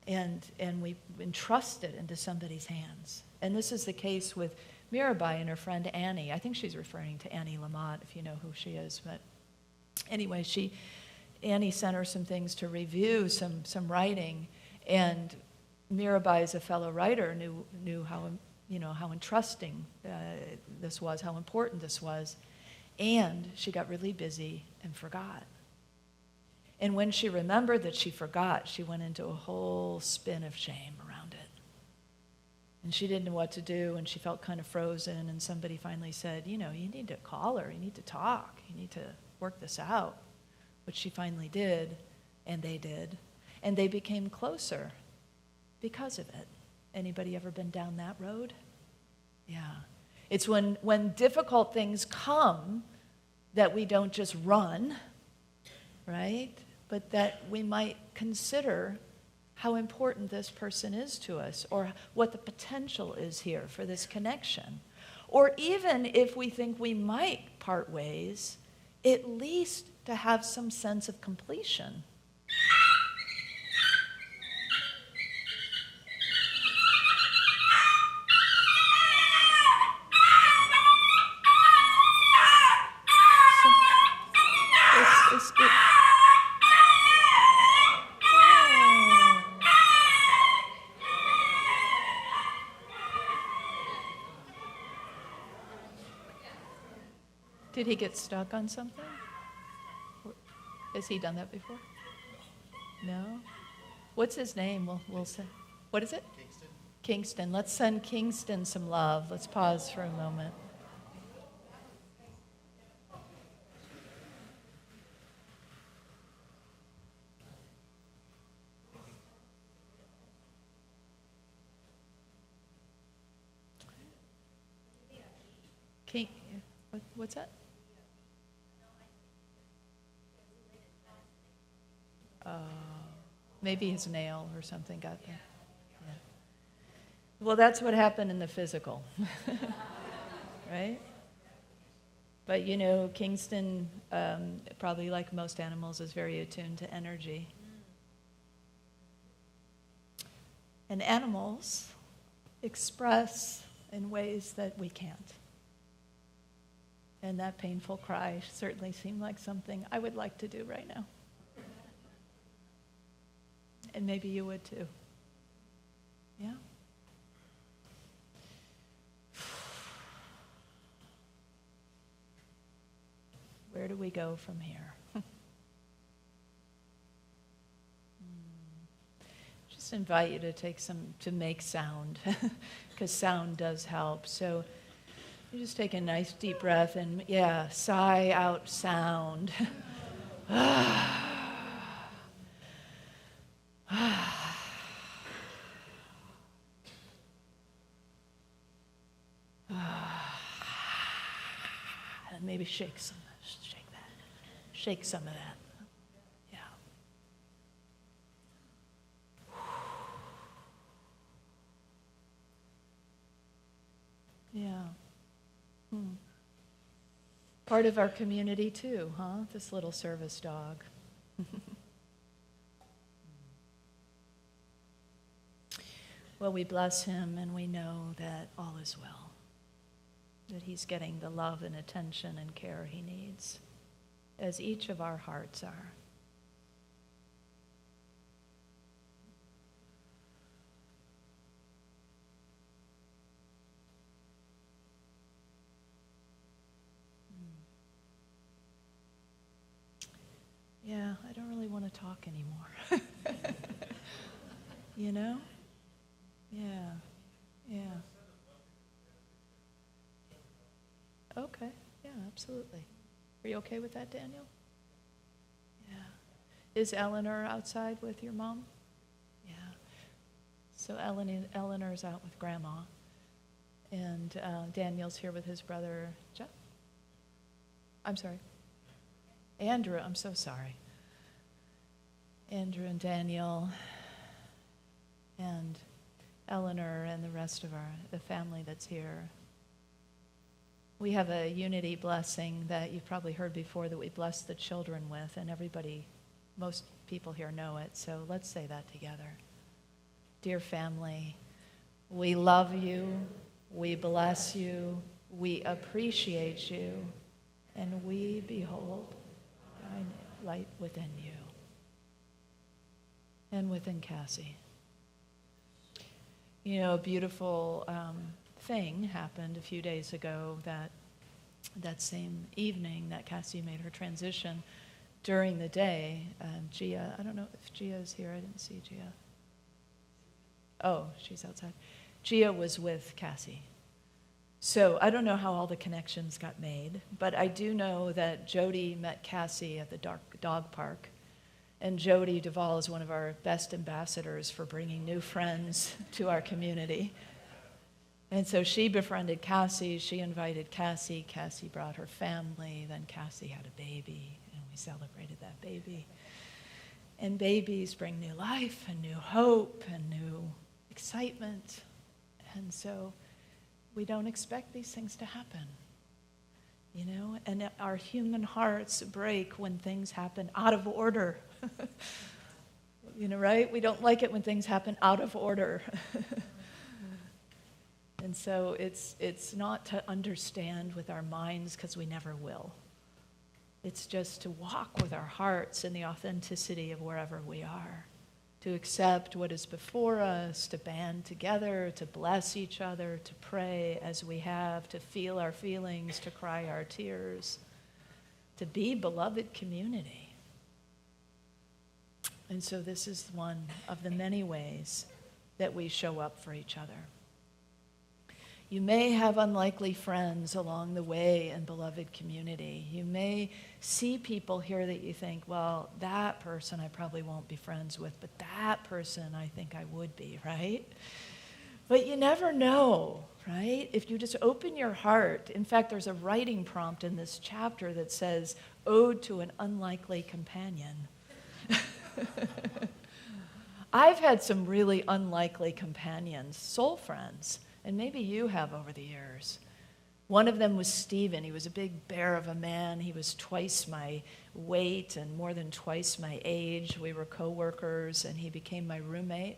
and we entrust it into somebody's hands. And this is the case with Mirabai and her friend Annie. I think she's referring to Annie Lamott, if you know who she is. But anyway, Annie sent her some things to review, some writing, and Mirabai, as a fellow writer, knew how, how entrusting this was, how important this was, and she got really busy and forgot. And when she remembered that she forgot, she went into a whole spin of shame around it. And she didn't know what to do, and she felt kind of frozen, and somebody finally said, you need to call her, you need to talk, you need to work this out, which she finally did, and they became closer because of it. Anybody ever been down that road? Yeah. It's when difficult things come that we don't just run, right? But that we might consider how important this person is to us, or what the potential is here for this connection. Or even if we think we might part ways, at least to have some sense of completion. Did he get stuck on something? Has he done that before? No? What's his name? We'll say. What is it? Kingston. Let's send Kingston some love. Let's pause for a moment. What's that? Maybe his nail or something got there. Yeah. Well, that's what happened in the physical, right? But Kingston, probably like most animals, is very attuned to energy. And animals express in ways that we can't. And that painful cry certainly seemed like something I would like to do right now. And maybe you would too. Yeah? Where do we go from here? Just invite you to to make sound, because sound does help. So you just take a nice deep breath and, sigh out sound. And maybe shake some of that. Yeah. Yeah. Part of our community too, huh? This little service dog. Well, we bless him and we know that all is well, that he's getting the love and attention and care he needs, as each of our hearts are. Yeah, I don't really want to talk anymore. Yeah. Okay, yeah, absolutely. Are you okay with that, Daniel? Yeah. Is Eleanor outside with your mom? Yeah. So Eleanor's out with Grandma, and Daniel's here with his brother, Jeff? I'm sorry. Andrew, I'm so sorry. Andrew and Daniel and Eleanor and the rest of the family that's here. We have a unity blessing that you've probably heard before that we bless the children with, and most people here know it, so let's say that together. Dear family, we love you, we bless you, we appreciate you, and we behold thy light within you and within Cassie. You know, a beautiful thing happened a few days ago that same evening that Cassie made her transition. During the day, Gia, I don't know if Gia is here. I didn't see Gia. Oh, she's outside. Gia was with Cassie. So I don't know how all the connections got made, but I do know that Jody met Cassie at the dog park. And Jody Duvall is one of our best ambassadors for bringing new friends to our community. And so she befriended Cassie. She invited Cassie. Cassie brought her family. Then Cassie had a baby, and we celebrated that baby. And babies bring new life and new hope and new excitement. And so we don't expect these things to happen, you know? And our human hearts break when things happen out of order. You know, right? We don't like it when things happen out of order. And so it's not to understand with our minds, because we never will. It's just to walk with our hearts in the authenticity of wherever we are, to accept what is before us, to band together, to bless each other, to pray as we have, to feel our feelings, to cry our tears, to be beloved community. And so this is one of the many ways that we show up for each other. You may have unlikely friends along the way in beloved community. You may see people here that you think, well, that person I probably won't be friends with, but that person I think I would be, right? But you never know, right? If you just open your heart. In fact, there's a writing prompt in this chapter that says, Ode to an Unlikely Companion. I've had some really unlikely companions, soul friends, and maybe you have over the years. One of them was Stephen. He was a big bear of a man. He was twice my weight and more than twice my age. We were co-workers, and he became my roommate.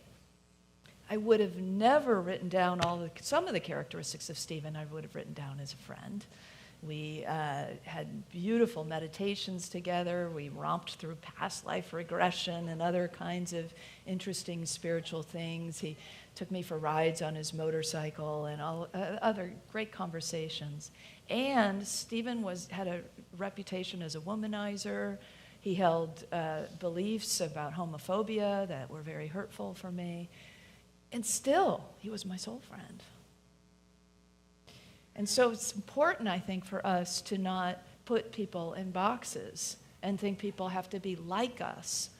I would have never written down some of the characteristics of Stephen I would have written down as a friend. We had beautiful meditations together. We romped through past life regression and other kinds of interesting spiritual things. He took me for rides on his motorcycle and all other great conversations. And Stephen had a reputation as a womanizer. He held beliefs about homophobia that were very hurtful for me. And still, he was my soul friend. And so it's important, I think, for us to not put people in boxes and think people have to be like us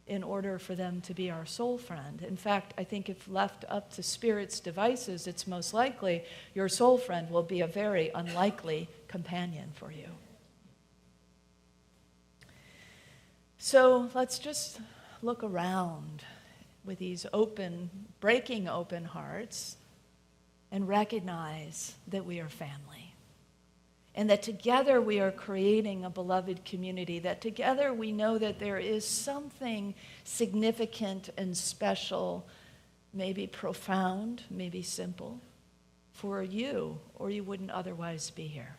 in order for them to be our soul friend. In fact, I think if left up to Spirit's devices, it's most likely your soul friend will be a very unlikely companion for you. So let's just look around with these breaking open hearts and recognize that we are family. And that together we are creating a beloved community, that together we know that there is something significant and special, maybe profound, maybe simple, for you, or you wouldn't otherwise be here.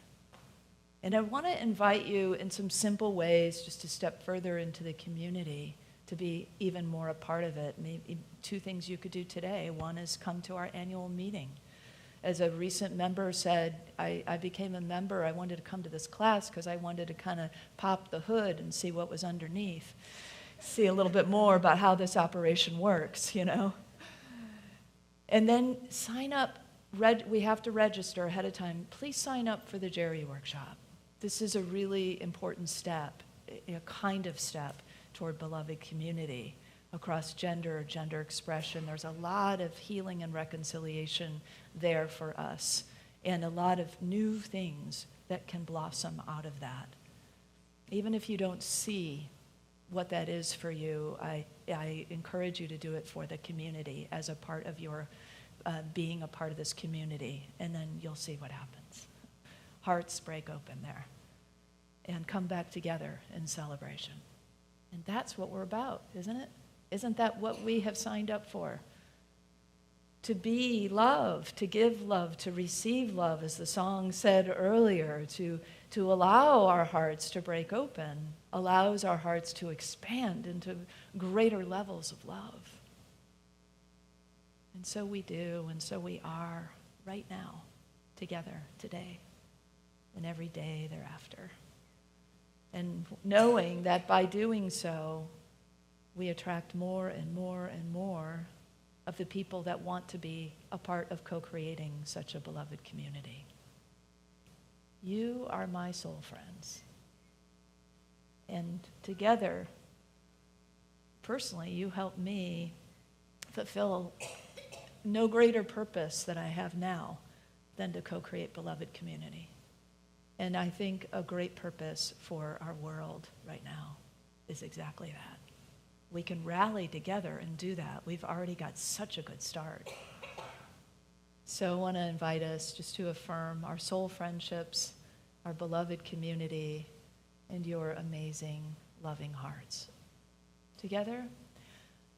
And I want to invite you in some simple ways just to step further into the community, to be even more a part of it. Maybe 2 things you could do today. One is come to our annual meeting. As a recent member said, I became a member. I wanted to come to this class because I wanted to kind of pop the hood and see what was underneath, see a little bit more about how this operation works, you know. And then sign up. We have to register ahead of time. Please sign up for the Jerry workshop. This is a really important step, a kind of step toward beloved community across gender expression. There's a lot of healing and reconciliation there for us, and a lot of new things that can blossom out of that. Even if you don't see what that is for you, I encourage you to do it for the community as a part of your being a part of this community, and then you'll see what happens. Hearts break open there and come back together in celebration. And that's what we're about, isn't it? Isn't that what we have signed up for? to be love, to give love, to receive love, as the song said earlier, to allow our hearts to break open, allows our hearts to expand into greater levels of love. And so we do, and so we are right now, together, today, and every day thereafter. And knowing that by doing so, we attract more and more and more of the people that want to be a part of co-creating such a beloved community. You are my soul friends. And together, personally, you help me fulfill no greater purpose that I have now than to co-create beloved community. And I think a great purpose for our world right now is exactly that. We can rally together and do that. We've already got such a good start. So I want to invite us just to affirm our soul friendships, our beloved community, and your amazing, loving hearts. Together,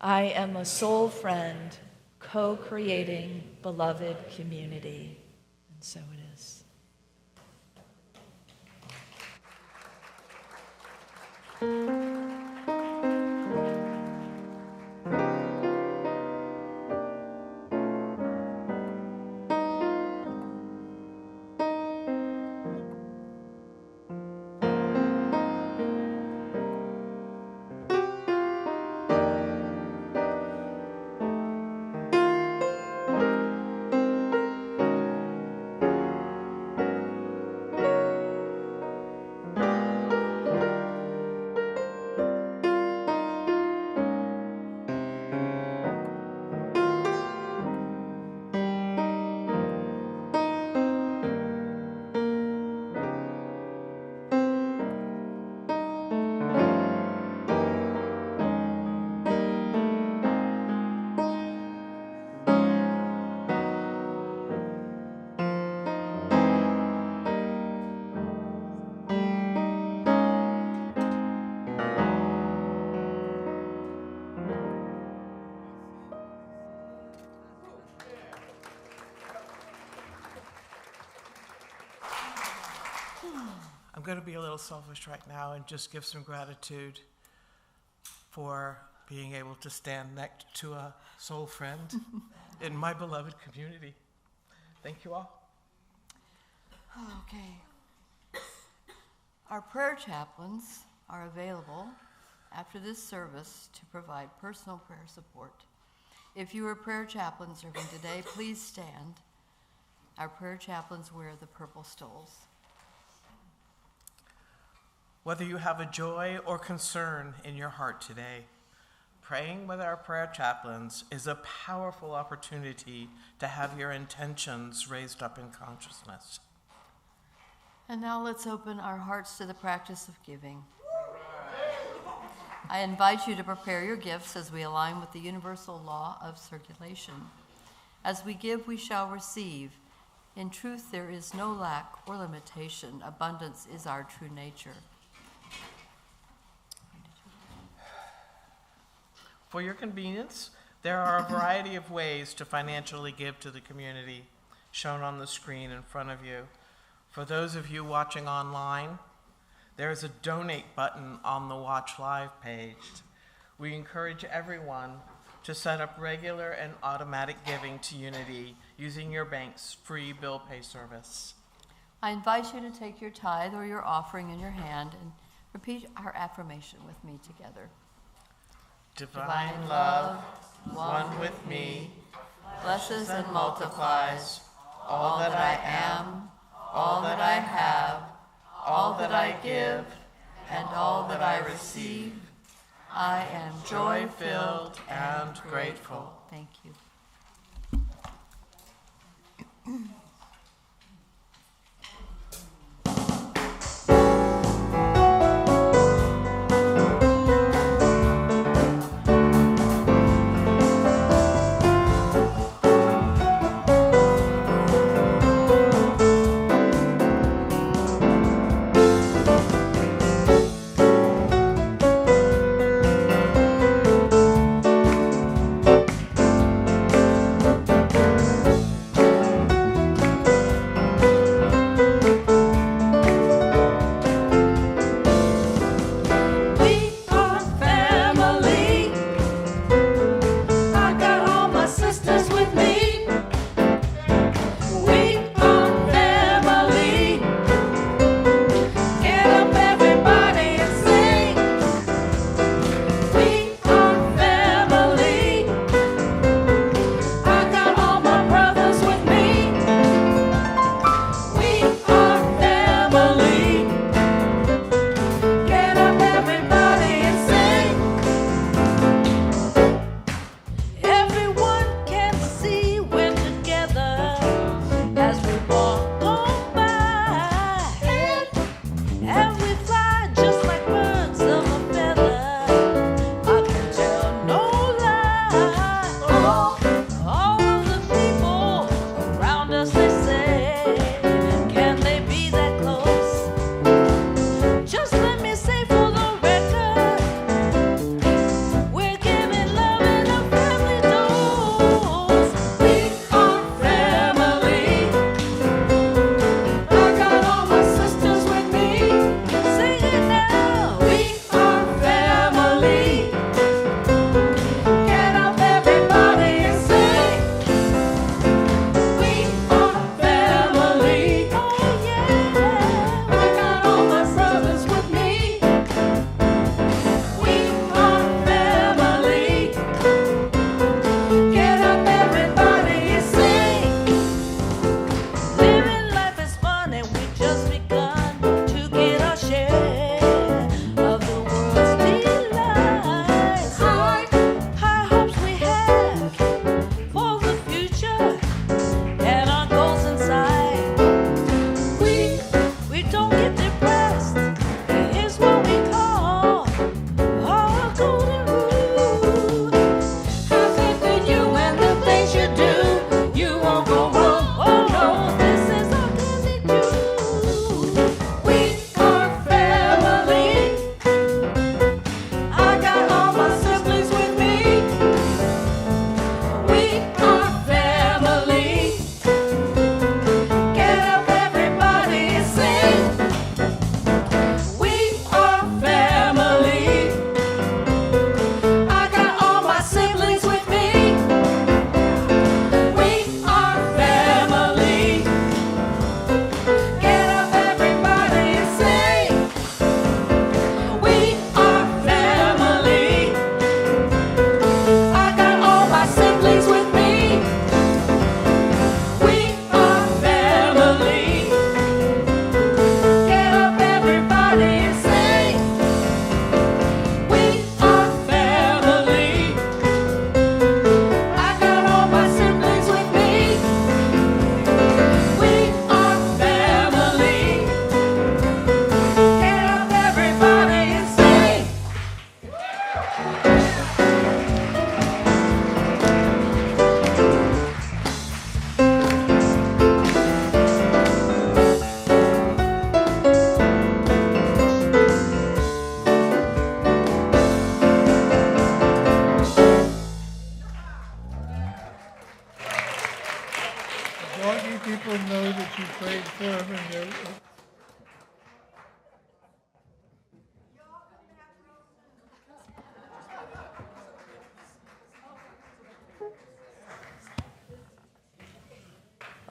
I am a soul friend, co-creating beloved community. And so it is. I'm going to be a little selfish right now and just give some gratitude for being able to stand next to a soul friend in my beloved community. Thank you all. Okay. Our prayer chaplains are available after this service to provide personal prayer support. If you are prayer chaplain serving today, please stand. Our prayer chaplains wear the purple stoles. Whether you have a joy or concern in your heart today, praying with our prayer chaplains is a powerful opportunity to have your intentions raised up in consciousness. And now let's open our hearts to the practice of giving. I invite you to prepare your gifts as we align with the universal law of circulation. As we give, we shall receive. In truth, there is no lack or limitation. Abundance is our true nature. For your convenience, there are a variety of ways to financially give to the community, shown on the screen in front of you. For those of you watching online, there is a donate button on the Watch Live page. We encourage everyone to set up regular and automatic giving to Unity using your bank's free bill pay service. I invite you to take your tithe or your offering in your hand and repeat our affirmation with me together. Divine love, one with me, blesses and multiplies all that I am, all that I have, all that I give, and all that I receive. I am joy-filled and grateful. Thank you.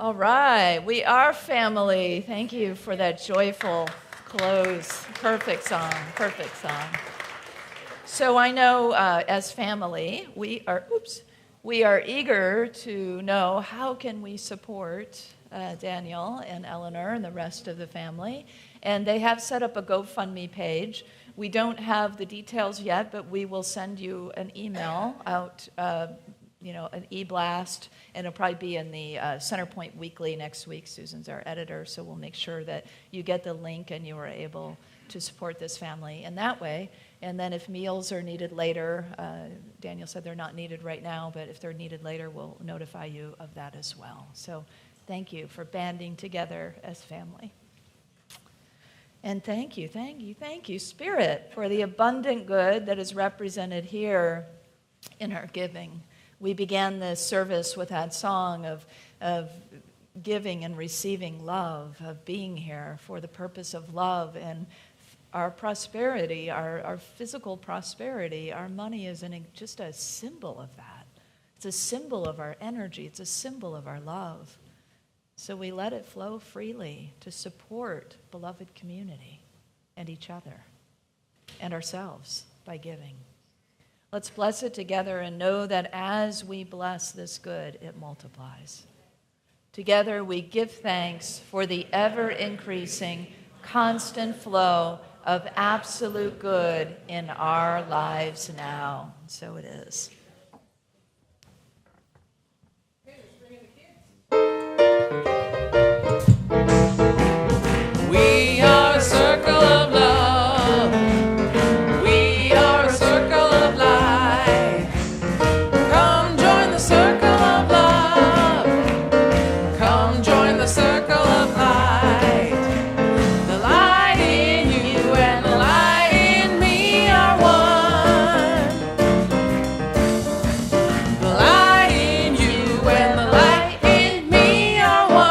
All right, we are family. Thank you for that joyful close. Perfect song, perfect song. So I know as family, we are eager to know how can we support Daniel and Eleanor and the rest of the family. And they have set up a GoFundMe page. We don't have the details yet, but we will send you an email out, an e-blast, and it'll probably be in the Centerpoint Weekly next week. Susan's our editor, so we'll make sure that you get the link and you are able to support this family in that way. And then if meals are needed later, Daniel said they're not needed right now, but if they're needed later, we'll notify you of that as well. So thank you for banding together as family. And thank you, Spirit, for the abundant good that is represented here in our giving. We began this service with that song of giving and receiving love, of being here for the purpose of love and our prosperity, our physical prosperity. Our money is just a symbol of that. It's a symbol of our energy. It's a symbol of our love. So we let it flow freely to support beloved community and each other and ourselves by giving. Let's bless it together and know that as we bless this good, it multiplies. Together we give thanks for the ever-increasing, constant flow of absolute good in our lives now. So it is. We are a circle of love. We are a circle of light. Come join the circle of love. Come join the circle of light. The light in you and the light in me are one. The light in you and the light in me are one.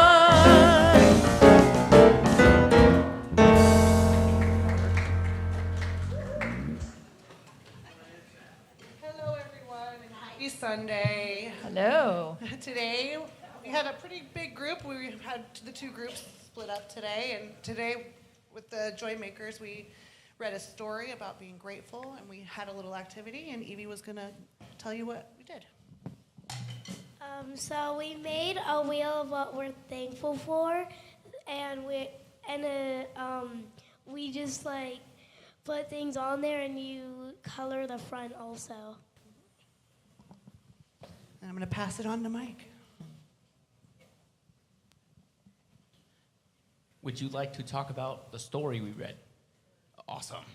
Hello, everyone, and happy Sunday. Hello. Today, we had a pretty big group. We had the two groups split up today, and today, with the Joy Makers, we read a story about being grateful, and we had a little activity, and Evie was going to tell you what we did. So we made a wheel of what we're thankful for, and we just like put things on there, and you color the front also. And I'm going to pass it on to Mike. Would you like to talk about the story we read? Awesome.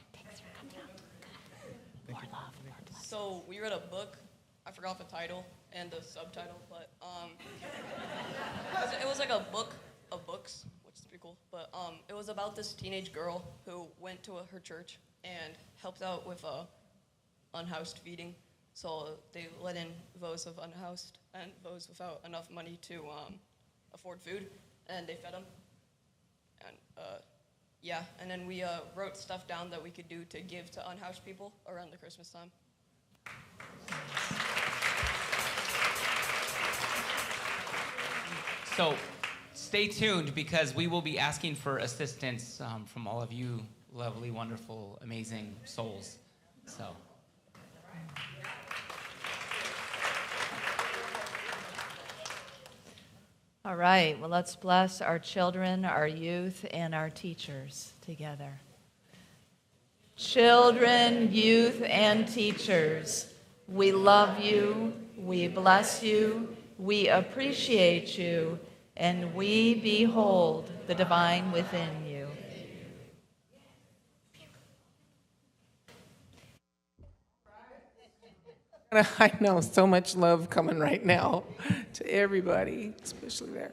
So we read a book. I forgot the title and the subtitle, but it was like a book of books, which is pretty cool. But it was about this teenage girl who went to her church and helped out with unhoused feeding. So they let in those of unhoused and those without enough money to afford food, and they fed them. And and then we wrote stuff down that we could do to give to unhoused people around the Christmas time. So stay tuned because we will be asking for assistance from all of you lovely, wonderful, amazing souls. So. All right, well, let's bless our children, our youth, and our teachers together. Children, youth, and teachers, we love you, we bless you, we appreciate you, and we behold the divine within you. I know, so much love coming right now to everybody, especially there.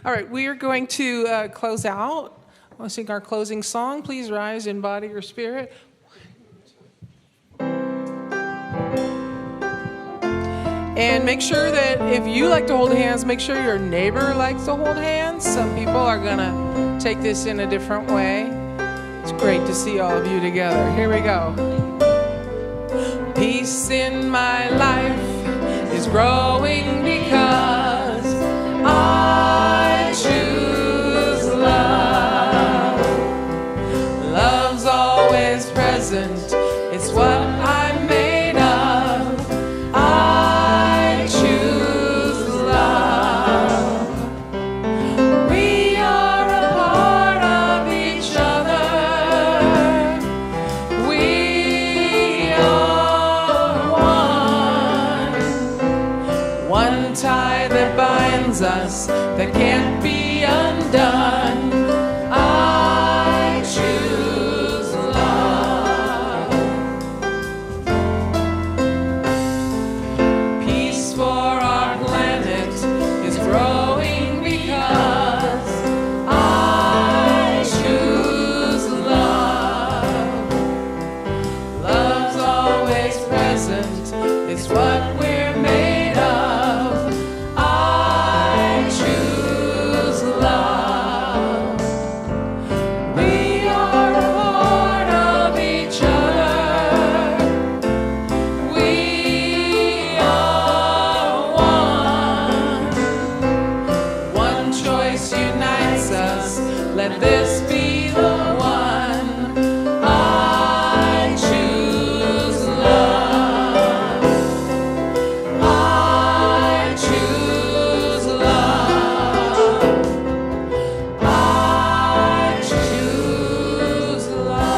All right, we are going to close out. I want to sing our closing song. Please rise in body or spirit. And make sure that if you like to hold hands, make sure your neighbor likes to hold hands. Some people are going to take this in a different way. It's great to see all of you together. Here we go. Peace in my life is growing because I always present. It's what I'm made of. I choose love. We are a part of each other. We are one tie that binds us that can't be undone. I choose love. Peace for our planet is growing because I choose love. Love's always present, it's what we're made of. I choose love. We are a part of each other. We are one. One choice unites us. Let this be the one. I choose love. I choose love. I choose love.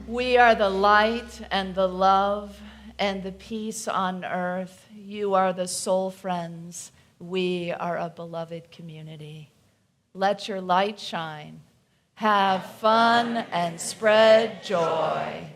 We are the light and the love and the peace on earth. You are the soul friends. We are a beloved community. Let your light shine. Have fun and spread joy.